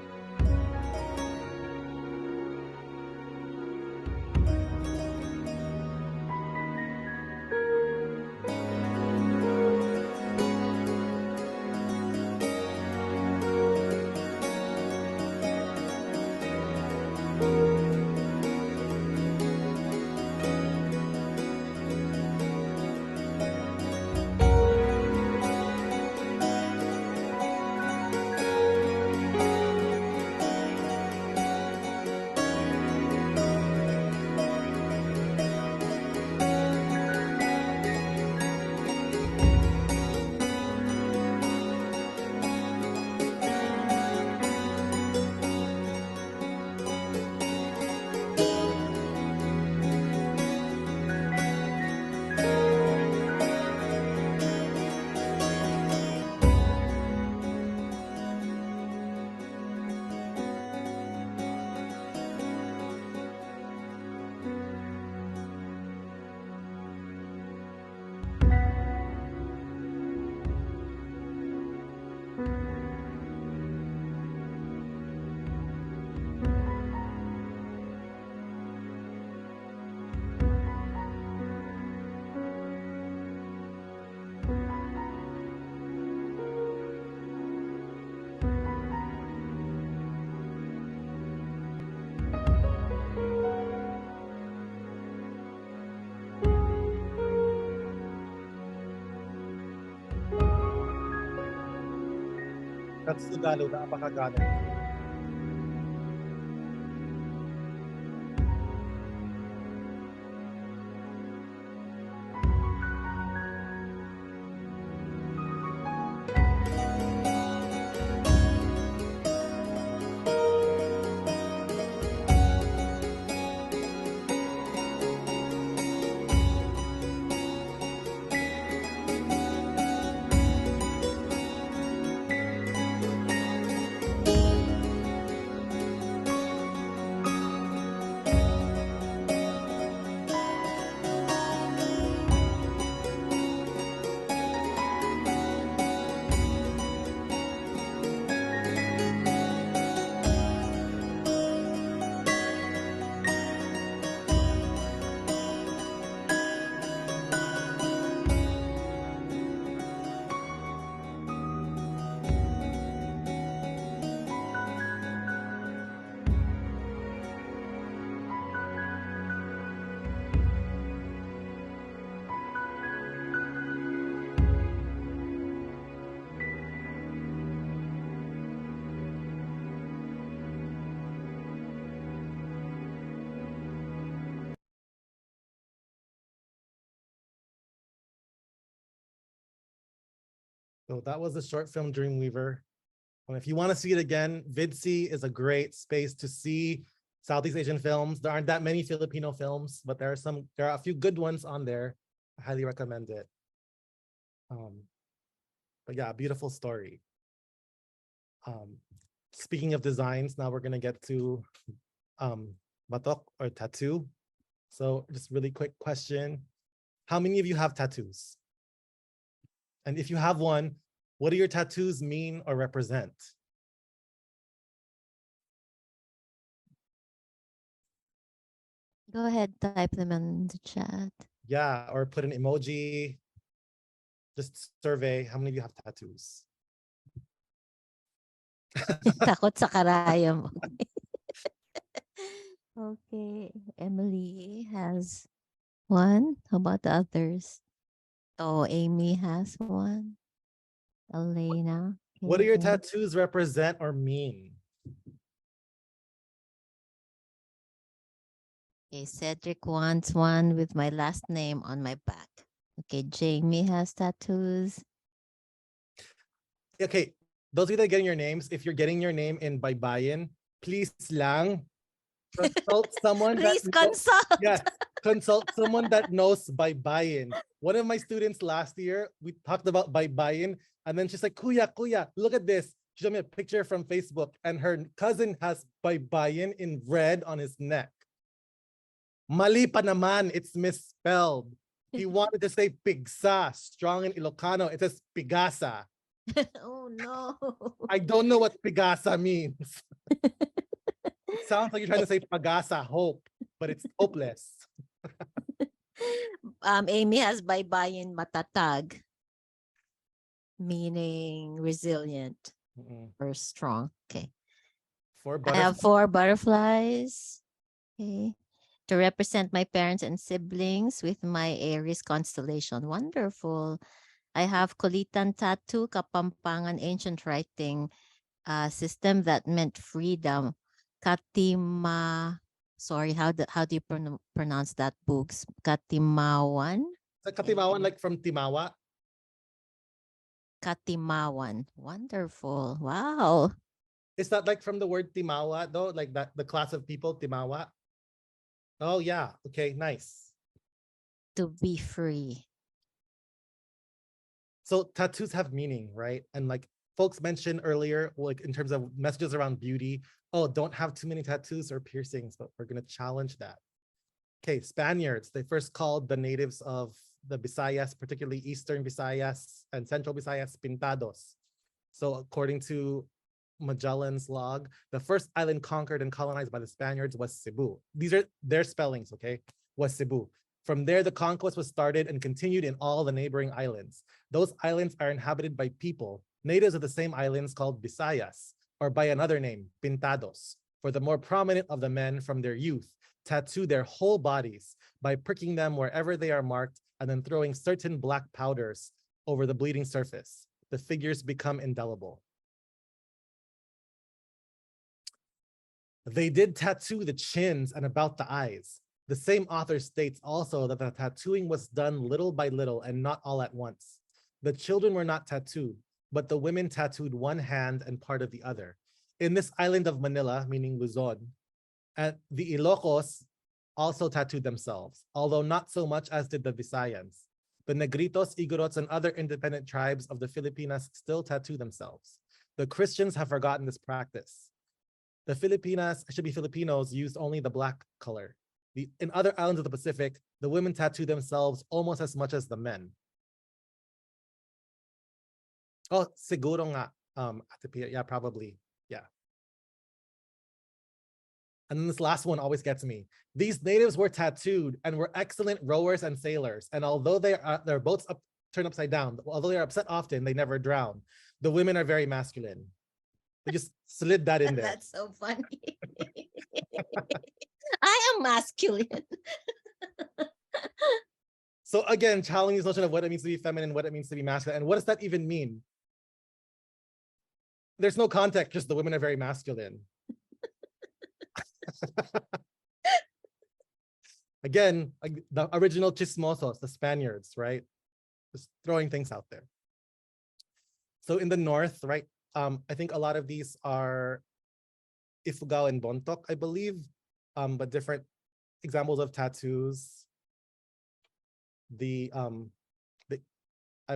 That's the Dalo, the Apakagana. So that was the short film Dreamweaver. And if you want to see it again, VidSee is a great space to see Southeast Asian films. There aren't that many Filipino films, but there are a few good ones on there. I highly recommend it. But yeah, beautiful story. Speaking of designs, now we're gonna get to Batok or tattoo. So just really quick question. How many of you have tattoos? And if you have one, what do your tattoos mean or represent? Go ahead, type them in the chat. Yeah, or put an emoji. Just survey how many of you have tattoos. Takot sa karaya mo. Okay, Emily has one. How about the others? Oh, Amy has one. Elena. What do your okay. tattoos represent or mean? Okay, Cedric wants one with my last name on my back. Okay, Jamie has tattoos. Okay, those of you that are getting your names, if you're getting your name in Baybayin, please lang consult someone that Please consult. yes, consult someone that knows Baybayin. One of my students last year, we talked about Baybayin, and then she's like, Kuya, look at this. She showed me a picture from Facebook, and her cousin has Baybayin in red on his neck. Mali pa naman, it's misspelled. He wanted to say pigsa, strong in Ilocano. It says pigasa. Oh no. I don't know what pigasa means. It sounds like you're trying to say pagasa, hope, but it's hopeless. Amy has baybayin matatag, meaning resilient or strong. Okay. I have 4 butterflies. Okay. To represent my parents and siblings with my Aries constellation. Wonderful. I have Kulitan tattoo, Kapampangan ancient writing system that meant freedom. Katima, sorry, how do you pronounce that, Boogs? Katimawan? Is that Katimawan like from Timawa? Katimawan. Wonderful. Wow. Is that like from the word Timawa though? Like that the class of people, Timawa? Oh yeah. Okay, nice. To be free. So tattoos have meaning, right? And like folks mentioned earlier, like in terms of messages around beauty, oh, don't have too many tattoos or piercings, but we're gonna challenge that. Okay, Spaniards, they first called the natives of the Visayas, particularly Eastern Visayas and Central Visayas, pintados. So according to Magellan's log, the first island conquered and colonized by the Spaniards was Cebu. These are their spellings, okay? Was Cebu. From there, the conquest was started and continued in all the neighboring islands. Those islands are inhabited by people, natives of the same islands called Visayas, or by another name, pintados. For the more prominent of the men from their youth, tattoo their whole bodies by pricking them wherever they are marked and then throwing certain black powders over the bleeding surface. The figures become indelible. They did tattoo the chins and about the eyes. The same author states also that the tattooing was done little by little and not all at once. The children were not tattooed, but the women tattooed one hand and part of the other. In this island of Manila, meaning Luzon, and the Ilocos also tattooed themselves, although not so much as did the Visayans. The Negritos, Igorots, and other independent tribes of the Filipinas still tattoo themselves. The Christians have forgotten this practice. The Filipinos used only the black color. In other islands of the Pacific, the women tattoo themselves almost as much as the men. Oh, siguro nga. Yeah, probably. Yeah. And then this last one always gets me. These natives were tattooed and were excellent rowers and sailors. And although their boats turn upside down, although they're upset often, they never drown. The women are very masculine. They just slid that in there. That's so funny. I am masculine. So again, challenging this notion of what it means to be feminine, what it means to be masculine, and what does that even mean? There's no context, just the women are very masculine. Again, like the original chismosos, the Spaniards, right? Just throwing things out there. So in the north, right? I think a lot of these are Ifugao and Bontok, I believe, but different examples of tattoos. I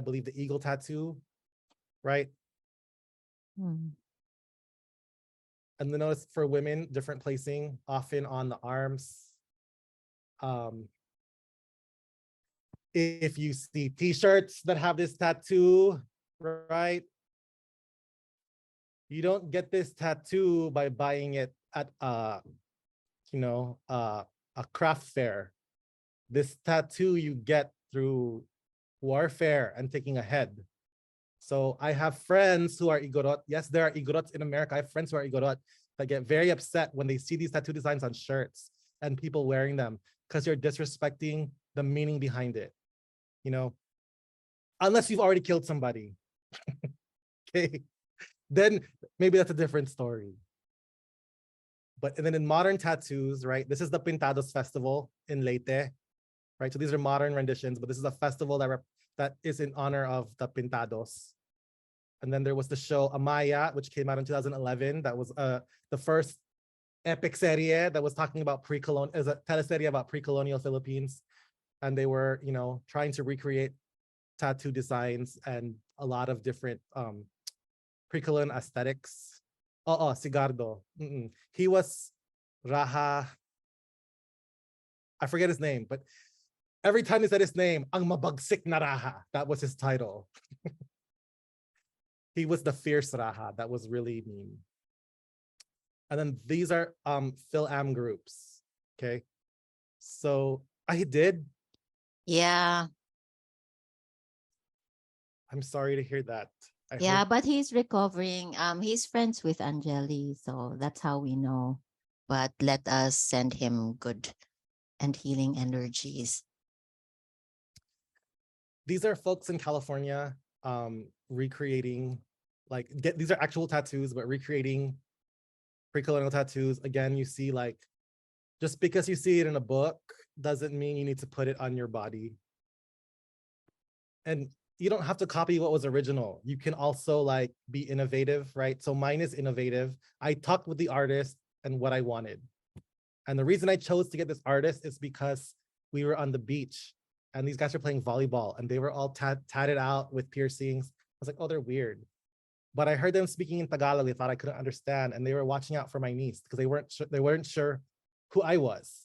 believe the eagle tattoo, right? And then notice for women, different placing, often on the arms. If you see t-shirts that have this tattoo, right? You don't get this tattoo by buying it at a craft fair. This tattoo you get through warfare and taking a head. So I have friends who are igorot. Yes, there are igorots in America. I have friends who are igorot that get very upset when they see these tattoo designs on shirts and people wearing them because you're disrespecting the meaning behind it. You know, unless you've already killed somebody. Okay, then maybe that's a different story. But and then in modern tattoos, right? This is the Pintados Festival in Leyte, right? So these are modern renditions, but this is a festival that is in honor of the Pintados. And then there was the show Amaya, which came out in 2011. That was the first epic serie that was talking about pre-colonial, as a teleserie about pre-colonial Philippines. And they were, you know, trying to recreate tattoo designs and a lot of different pre-colonial aesthetics. Sigardo. He was Raha. I forget his name, but every time he said his name, ang mabagsik na Raha, that was his title. He was the fierce Raha. That was really mean. And then these are Phil-Am groups. Okay. So I did. Yeah. I'm sorry to hear that. Yeah, but he's recovering. He's friends with Angeli, so that's how we know. But let us send him good and healing energies. These are folks in California recreating, these are actual tattoos, but recreating pre-colonial tattoos. Again, you see, like, just because you see it in a book doesn't mean you need to put it on your body. And you don't have to copy what was original. You can also like be innovative, right? So mine is innovative. I talked with the artist and what I wanted. And the reason I chose to get this artist is because we were on the beach and these guys were playing volleyball and they were all tatted out with piercings. I was like, oh, they're weird. But I heard them speaking in Tagalog. They thought I couldn't understand. And they were watching out for my niece because they weren't sure who I was.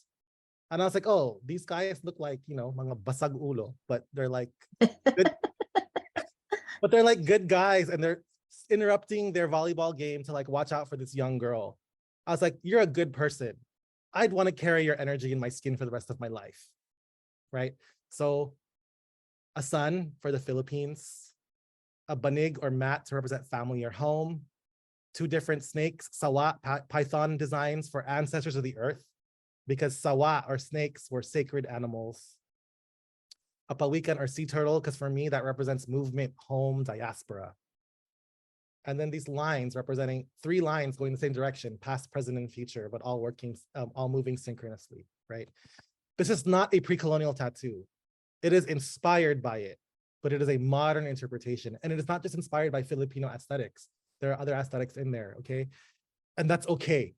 And I was like, oh, these guys look like, you know, mga basag ulo, but they're like good, but they're like good guys and they're interrupting their volleyball game to like watch out for this young girl. I was like, you're a good person. I'd want to carry your energy in my skin for the rest of my life, right? So a sun for the Philippines, a banig or mat to represent family or home, 2 different snakes, sawa, python designs for ancestors of the earth, because sawa or snakes were sacred animals. A pawikan or sea turtle, because for me that represents movement, home, diaspora. And then these lines representing 3 lines going the same direction, past, present, and future, but all working, all moving synchronously, right? This is not a pre-colonial tattoo. It is inspired by it, but it is a modern interpretation. And it is not just inspired by Filipino aesthetics. There are other aesthetics in there, okay? And that's okay.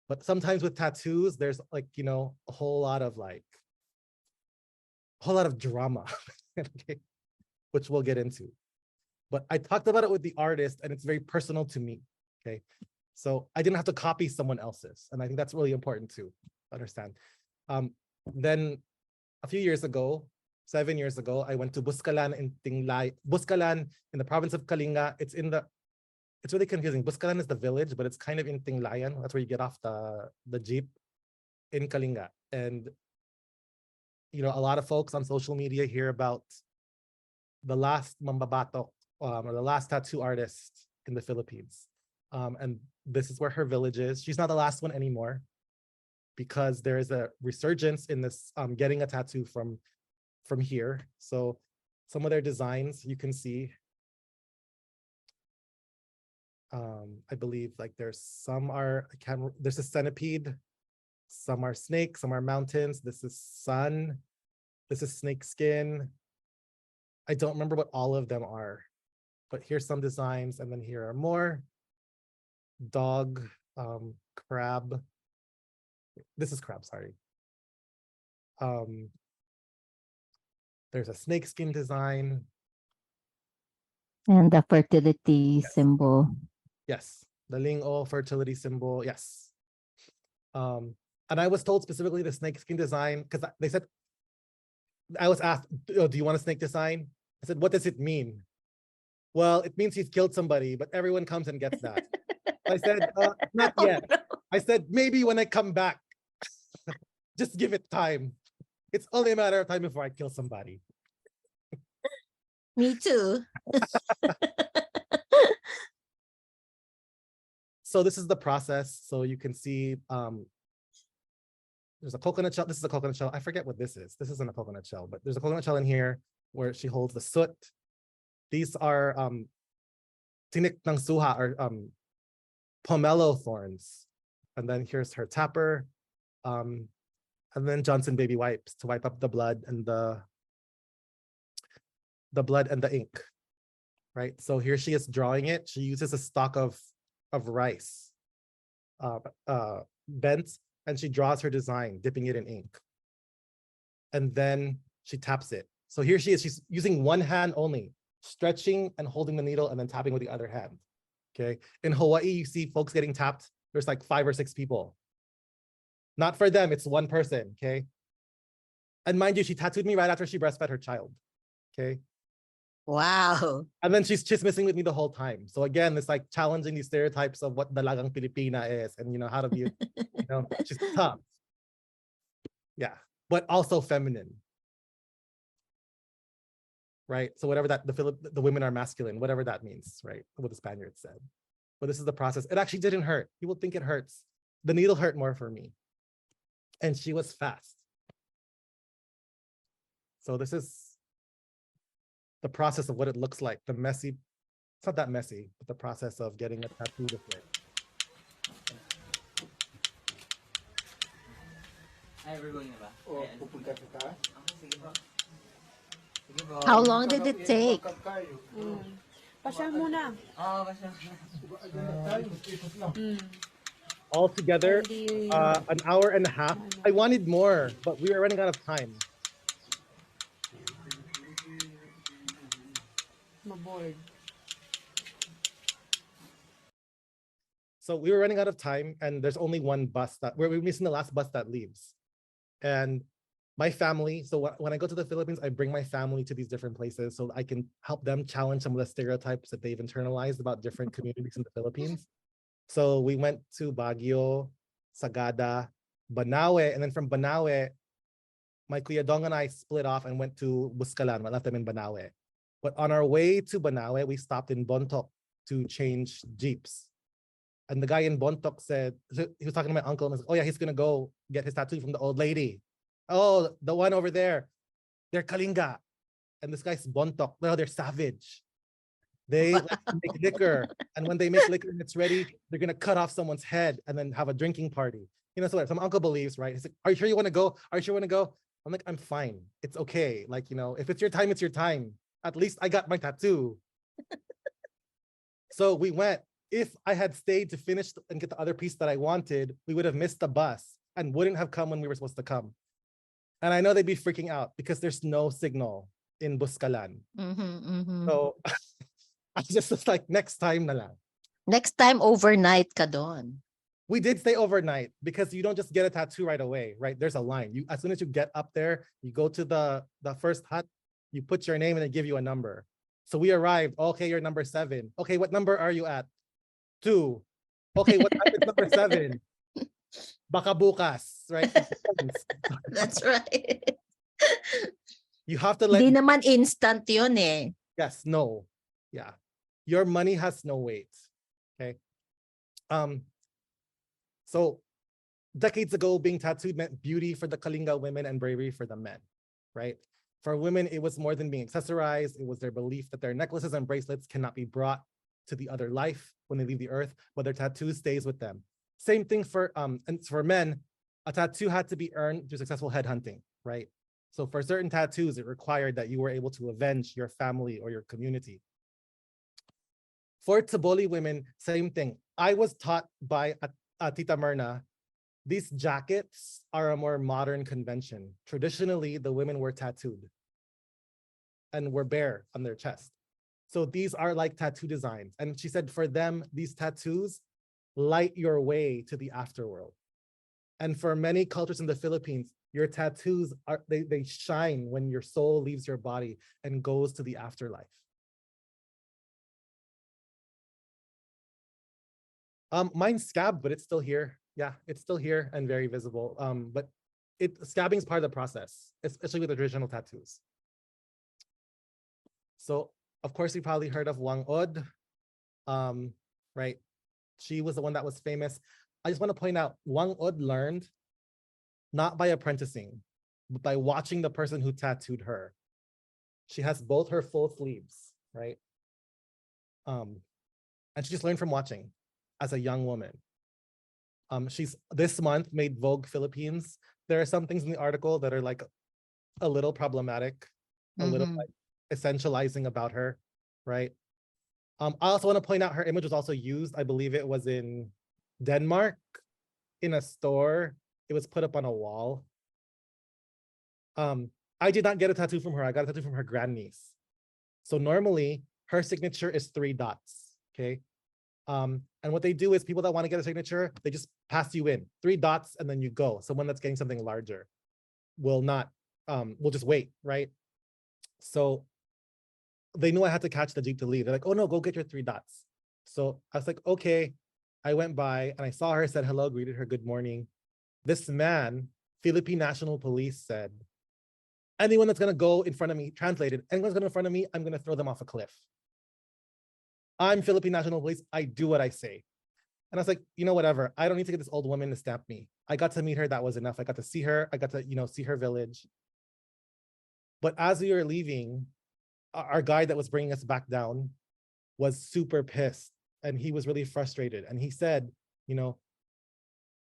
But sometimes with tattoos, there's like, you know, a whole lot of drama, okay? Which we'll get into. But I talked about it with the artist and it's very personal to me, okay? So I didn't have to copy someone else's. And I think that's really important to understand. Then a few years ago, 7 years ago, I went to Buscalan in Tinglay, Buscalan in the province of Kalinga. It's really confusing. Buscalan is the village, but it's kind of in Tinglayan. That's where you get off the jeep in Kalinga. And, you know, a lot of folks on social media hear about the last Batok, or the last tattoo artist in the Philippines. And this is where her village is. She's not the last one anymore because there is a resurgence in this getting a tattoo from here. So some of their designs you can see. I believe like there's a centipede, some are snakes, some are mountains. This is sun, this is snake skin. I don't remember what all of them are, but here's some designs, and then here are more. Dog, crab. This is crab, sorry. There's a snake skin design. And the fertility symbol. Yes, the Ling-O fertility symbol, yes. And I was told specifically the snake skin design, because they said, I was asked, oh, do you want a snake design? I said, what does it mean? Well, it means he's killed somebody, but everyone comes and gets that. I said, not yet. I said, maybe when I come back. Just give it time. It's only a matter of time before I kill somebody. Me too. So this is the process. So you can see there's a coconut shell. This is a coconut shell. I forget what this is. This isn't a coconut shell, but there's a coconut shell in here where she holds the soot. These are tinik ng suha, or pomelo thorns. And then here's her tapper. And then Johnson baby wipes to wipe up the blood and the blood and the ink. Right. So here she is drawing it. She uses a stalk of rice bent, and she draws her design, dipping it in ink. And then she taps it. So here she is, she's using one hand only, stretching and holding the needle and then tapping with the other hand. Okay. In Hawaii, you see folks getting tapped. There's like 5 or 6 people. Not for them, it's one person. Okay. And mind you, she tattooed me right after she breastfed her child. Okay. Wow. And then she's chismissing with me the whole time. So again, it's like challenging these stereotypes of what dalagang Pilipina is, and how to be, she's tough. Yeah, but also feminine. Right? So whatever that, the women are masculine, whatever that means, right? What the Spaniards said. But this is the process. It actually didn't hurt. People think it hurts. The needle hurt more for me. And she was fast. So this is the process of what it looks like, the messy, it's not that messy, but the process of getting a tattoo to fit. How long did it take? Pasyal muna. All together, an hour and a half. I wanted more, but we were running out of time. So we were running out of time, and there's only one bus that we're missing, the last bus that leaves. And my family, so when I go to the Philippines, I bring my family to these different places so I can help them challenge some of the stereotypes that they've internalized about different communities in the Philippines. So we went to Baguio, Sagada, Banawe, and then from Banawe, my Kuya Dong and I split off and went to Buscalan. I left them in Banawe. But on our way to Banawe, we stopped in Bontoc to change jeeps. And the guy in Bontoc said, he was talking to my uncle, and was like, oh yeah, he's gonna go get his tattoo from the old lady. Oh, the one over there, they're Kalinga. And this guy's Bontoc, no, they're savage. They like to make liquor. And when they make liquor and it's ready, they're gonna cut off someone's head and then have a drinking party. So some uncle believes, right? He's like, are you sure you wanna go? Are you sure you wanna go? I'm like, I'm fine, it's okay. Like, if it's your time, it's your time. At least I got my tattoo. So we went. If I had stayed to finish and get the other piece that I wanted, we would have missed the bus and wouldn't have come when we were supposed to come. And I know they'd be freaking out because there's no signal in Buscalan. So I just was like, next time na lang. Next time, overnight ka doon. We did stay overnight because you don't just get a tattoo right away, right? There's a line. As soon as you get up there, you go to the first hut, you put your name and they give you a number. So we arrived. Okay, you're number 7. Okay, what number are you at? 2. Okay, what time is number 7? Baka bukas, right? That's right. You have to let. Hindi naman instant yun eh. Yes, no. Yeah. Your money has no weight. Okay. So decades ago, being tattooed meant beauty for the Kalinga women and bravery for the men, right? For women, it was more than being accessorized. It was their belief that their necklaces and bracelets cannot be brought to the other life when they leave the earth, but their tattoo stays with them. Same thing for men, a tattoo had to be earned through successful headhunting, right? So for certain tattoos, it required that you were able to avenge your family or your community. For Taboli women, same thing. I was taught by Tita Myrna, these jackets are a more modern convention. Traditionally, the women were tattooed and were bare on their chest. So these are like tattoo designs. And she said for them, these tattoos light your way to the afterworld. And for many cultures in the Philippines, your tattoos they shine when your soul leaves your body and goes to the afterlife. Mine's scabbed, but it's still here. Yeah, it's still here and very visible. But scabbing is part of the process, especially with the traditional tattoos. So of course you probably heard of Wang Od, right? She was the one that was famous. I just want to point out, Wang Od learned not by apprenticing, but by watching the person who tattooed her. She has both her full sleeves, right? And she just learned from watching as a young woman. She's this month made Vogue Philippines. There are some things in the article that are like a little problematic, a little like essentializing about her, right? I also want to point out her image was also used, I believe it was in Denmark, in a store. It was put up on a wall. I did not get a tattoo from her. I got a tattoo from her grandniece. So normally her signature is 3 dots, okay? And what they do is people that want to get a signature, they just pass you in 3 dots and then you go. Someone that's getting something larger will not, will just wait, right? So they knew I had to catch the Jeep to leave. They're like, oh no, go get your 3 dots. So I was like, okay. I went by and I saw her, said hello, greeted her, good morning. This man, Philippine National Police, said, anyone that's gonna go in front of me, translated, anyone's gonna in front of me, I'm gonna throw them off a cliff. I'm Philippine National Police, I do what I say. And I was like, you know, whatever. I don't need to get this old woman to stamp me. I got to meet her, that was enough. I got to see her, I got to, you know, see her village. But as we were leaving, our guide that was bringing us back down was super pissed and he was really frustrated. And he said, you know,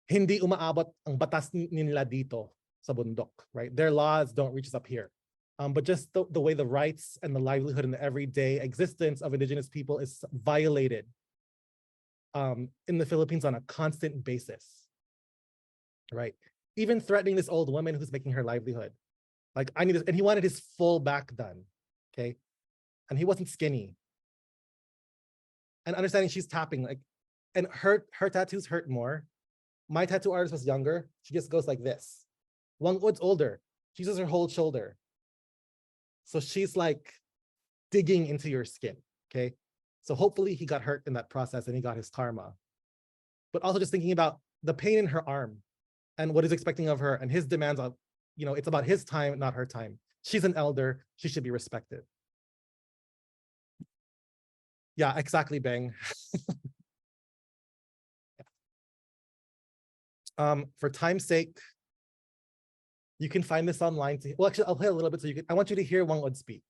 hindi umaabot ang batas nila dito sa bundok, right? Their laws don't reach us up here. But just the way the rights and the livelihood and the everyday existence of indigenous people is violated in the Philippines on a constant basis, right? Even threatening this old woman who's making her livelihood. Like, I need this, and he wanted his full back done, okay? And he wasn't skinny. And understanding she's tapping, like, and her tattoos hurt more. My tattoo artist was younger. She just goes like this. Wang Od's older. She uses her whole shoulder. So she's like digging into your skin, okay? So hopefully he got hurt in that process and he got his karma. But also just thinking about the pain in her arm and what he's expecting of her and his demands on, you know, it's about his time, not her time. She's an elder, she should be respected. Yeah, exactly, Bang. For time's sake, you can find this online. Well, actually, I'll play a little bit so you can. I want you to hear Wang Od speak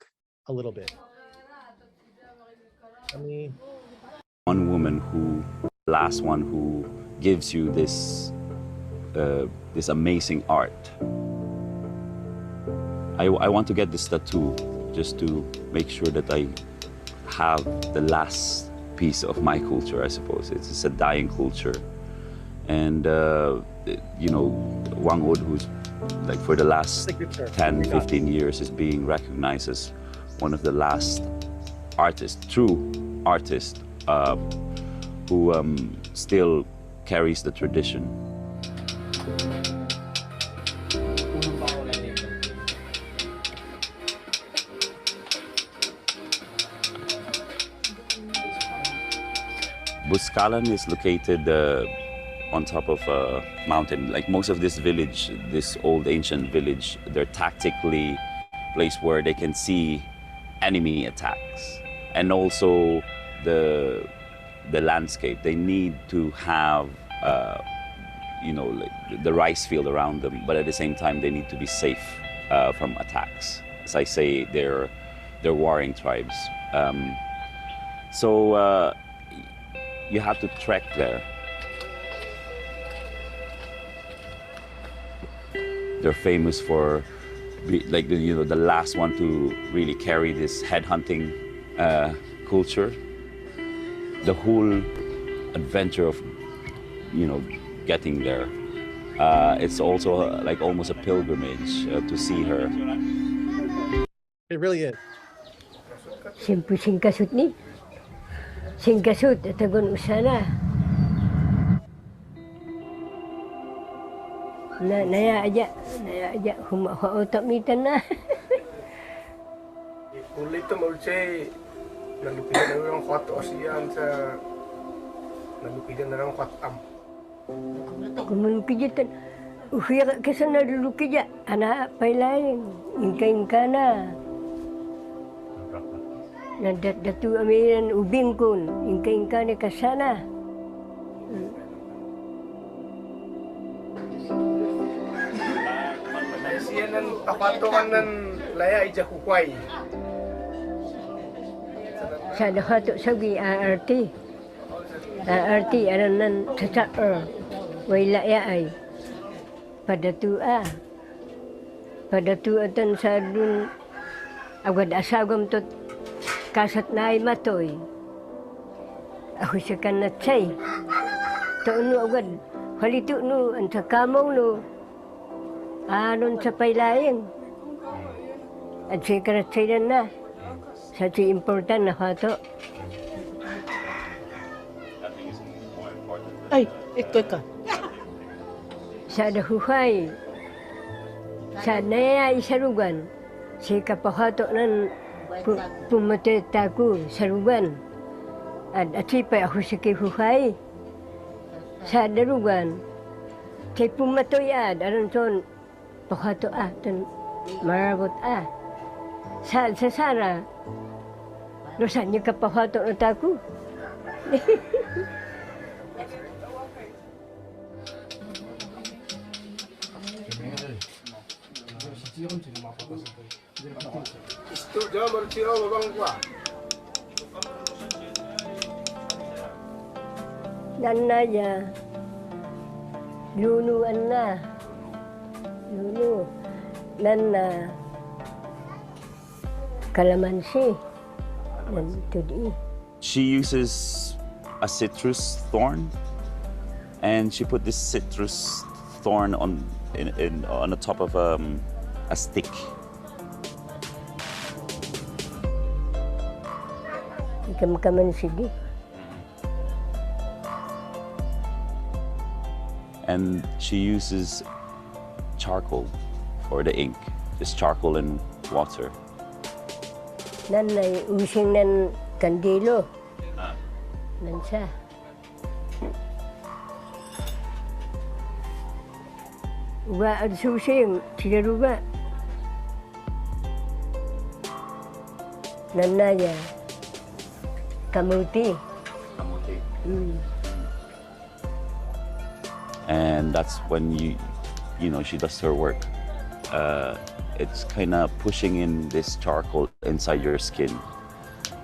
a little bit. One woman who, last one who gives you this, this amazing art. I want to get this tattoo just to make sure that I have the last piece of my culture, I suppose. It's a dying culture. And, you know, Wang Od, who's like for the last 10, 15 years is being recognized as one of the last artists, true artists, who still carries the tradition. Buscalan is located on top of a mountain. Like most of this village, this old ancient village, they're tactically placed where they can see enemy attacks. And also the landscape. They need to have, you know, like the rice field around them, but at the same time, they need to be safe from attacks. As I say, they're warring tribes. So you have to trek there. They're famous for, like, you know, the last one to really carry this headhunting culture. The whole adventure of, you know, getting there. It's also like almost a pilgrimage to see her. It really is. Simple singkasut ni. Singkasut, tagon usana. Naya aja humahotok mitan na. Ulit to mulche nalupidan na lang kwat osiyan sa nalupidan na lang kwat am. Kung pijitan Uhira ka sa naluluki ya. Ana pailain. Ingka na. Datu amiran ubing kun. Ingka ni kasana. Siya ng papatungan ng laya ija kukway. Sa dahato sabi ART. ART aranan sa way laya ay. Padatua tan sa dun agad asagam tot kasat na ay matoy. Ako siya kanatsay. Taon no agad halito no ang sa kamaw no. Anon sa pailayan. At siya kanatsay na. Sa siya important na hato. Ay, ito ka. Sa dahuhay, sa naya isarugan, si kapahato ng pumateta ko sarugan. At sipay ako sa kihuhay. Sa darugan, si pumatoyad, aron son, pahato tan marabot Sa sara, dosan niya kapahato na tako. Isto jauh berciro babang gua. Nana ya, Lulu Anna, Lulu, Nana, Kalamansi, dan tudi. She uses a citrus thorn, and she put this citrus thorn on the top of a stick. And she uses charcoal for the ink, just charcoal and water. Nanay using nan kandilo. Nan siya. Uga at susing, sinaruga. Nanaya. Kamuti. Kamuti. And that's when you know, she does her work. It's kind of pushing in this charcoal inside your skin.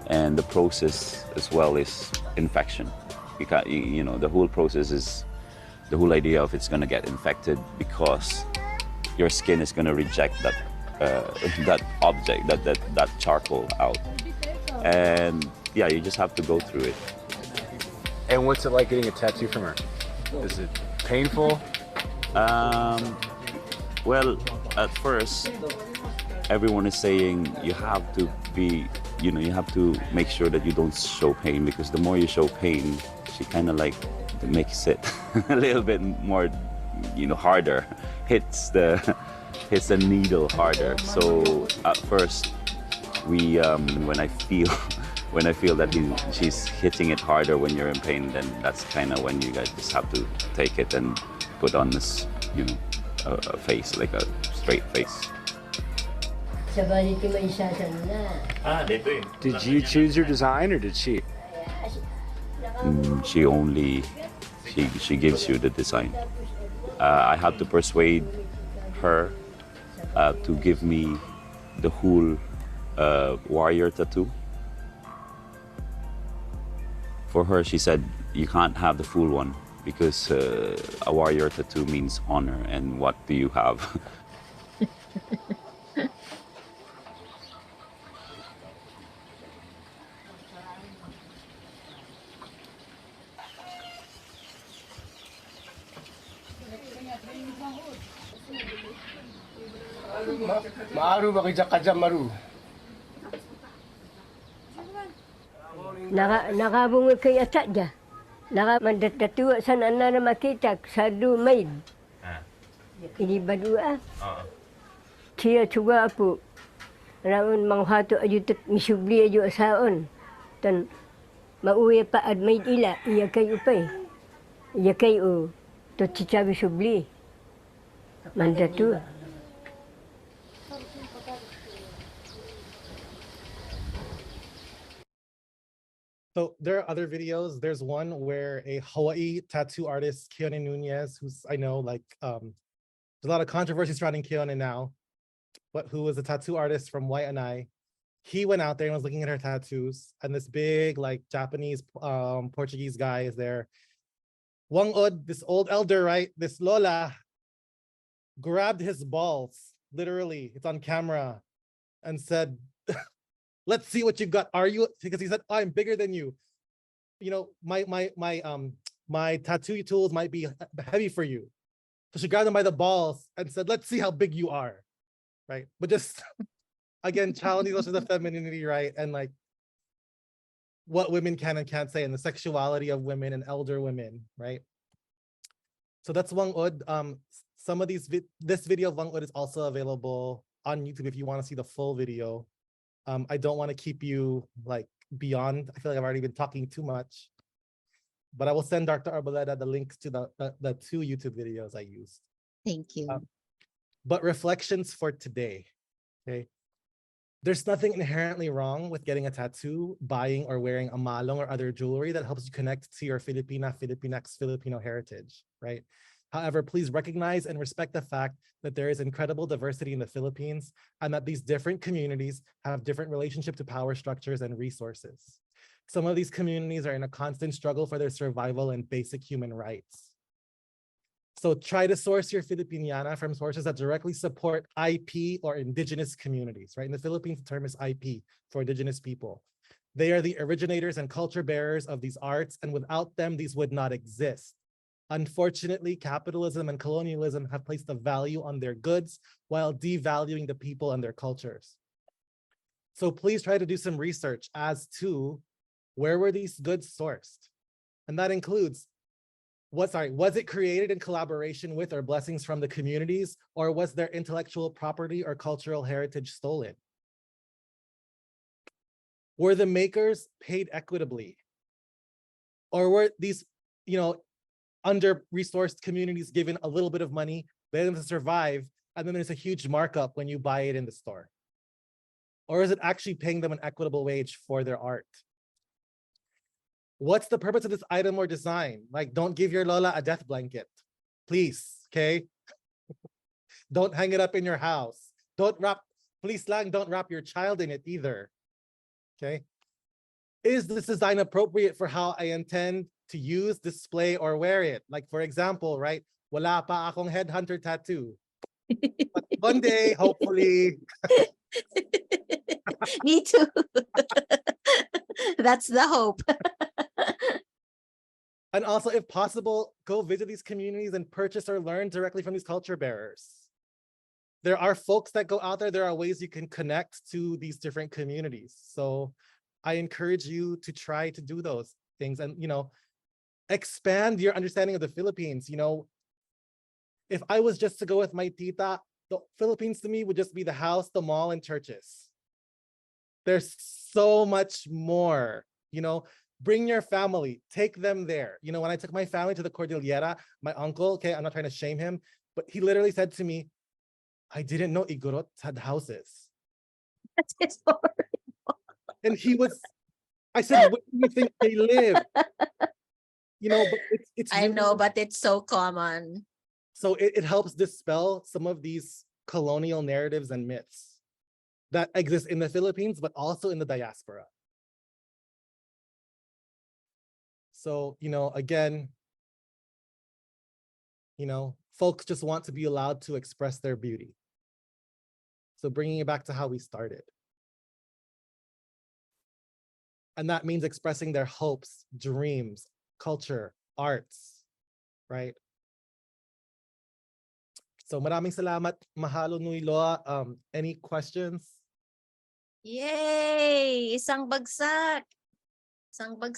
And the process as well is infection. Because, you know, the whole process is, the whole idea of it's going to get infected because your skin is going to reject that that object, that charcoal out. And yeah, you just have to go through it. And what's it like getting a tattoo from her? Is it painful? Well, at first, everyone is saying you have to be, you know, you have to make sure that you don't show pain, because the more you show pain, she kind of like makes it a little bit more, you know, harder, hits the needle harder. So at first, we when I feel that she's hitting it harder when you're in pain, then that's kind of when you guys just have to take it and put on this, you know, a face, like a straight face. Did you choose your design or did she? She gives you the design. I have to persuade her to give me the whole warrior tattoo. For her, she said, you can't have the full one because a warrior tattoo means honor, and what do you have? Maru baki jakajam maru. Nakabunga kay atat ja. Mandatatuwa sa na makita sa maid. Ini badua. Siya juga apo. Raon manghato ayutot misubli ayo asaon. Tan mauwi pa ad maid ila iya kay upay. Iya kay o to chichabi subli. Mandatu. So there are other videos. There's one where a Hawaii tattoo artist, Keone Nunez, who's I know like there's a lot of controversy surrounding Keone now, but who was a tattoo artist from Waianae. He went out there and was looking at her tattoos, and this big like Japanese Portuguese guy is there. Wang Od, this old elder, right? This Lola grabbed his balls, literally, it's on camera, and said, let's see what you've got. Are you, because he said, I'm bigger than you. You know, my tattoo tools might be heavy for you. So she grabbed him by the balls and said, let's see how big you are, right? But just, again, challenging those to the femininity, right? And like, what women can and can't say, and the sexuality of women and elder women, right? So that's Wang Od. Some of these, this video of Wang Od is also available on YouTube if you want to see the full video. I don't want to keep you like beyond. I feel like I've already been talking too much, but I will send Dr. Arboleda the links to the two YouTube videos I used. Thank you. But reflections for today, okay? There's nothing inherently wrong with getting a tattoo, buying or wearing a malong or other jewelry that helps you connect to your Filipina, Filipinx, Filipino heritage, right? However, please recognize and respect the fact that there is incredible diversity in the Philippines and that these different communities have different relationship to power structures and resources. Some of these communities are in a constant struggle for their survival and basic human rights. So try to source your Filipiniana from sources that directly support IP or indigenous communities, right? In the Philippines, the term is IP for indigenous people. They are the originators and culture bearers of these arts, and without them, these would not exist. Unfortunately, capitalism and colonialism have placed a value on their goods while devaluing the people and their cultures. So please try to do some research as to where were these goods sourced? And that includes, was it created in collaboration with or blessings from the communities, or was their intellectual property or cultural heritage stolen? Were the makers paid equitably? Or were these, under-resourced communities given a little bit of money, let them to survive, and then there's a huge markup when you buy it in the store? Or is it actually paying them an equitable wage for their art? What's the purpose of this item or design? Like, don't give your Lola a death blanket, please, okay? Don't hang it up in your house. Please lang, don't wrap your child in it either, okay? Is this design appropriate for how I intend to use, display, or wear it? Like, for example, right? Wala pa akong headhunter tattoo. But one day, hopefully. Me too. That's the hope. And also, if possible, go visit these communities and purchase or learn directly from these culture bearers. There are folks that go out there. There are ways you can connect to these different communities. So I encourage you to try to do those things and, expand your understanding of the Philippines. If I was just to go with my tita, the Philippines to me would just be the house, the mall, and churches. There's so much more, bring your family, take them there. When I took my family to the Cordillera, my uncle, okay, I'm not trying to shame him, but he literally said to me, I didn't know Igorot had houses. That's his story. And I said, where do you think they live? But it's I know, but it's so common. So it helps dispel some of these colonial narratives and myths that exist in the Philippines, but also in the diaspora. So, again, folks just want to be allowed to express their beauty. So bringing it back to how we started. And that means expressing their hopes, dreams, culture, arts, right? So maraming salamat, mahalo nui loa. Any questions? Yay! Isang bagsak. Isang bagsak.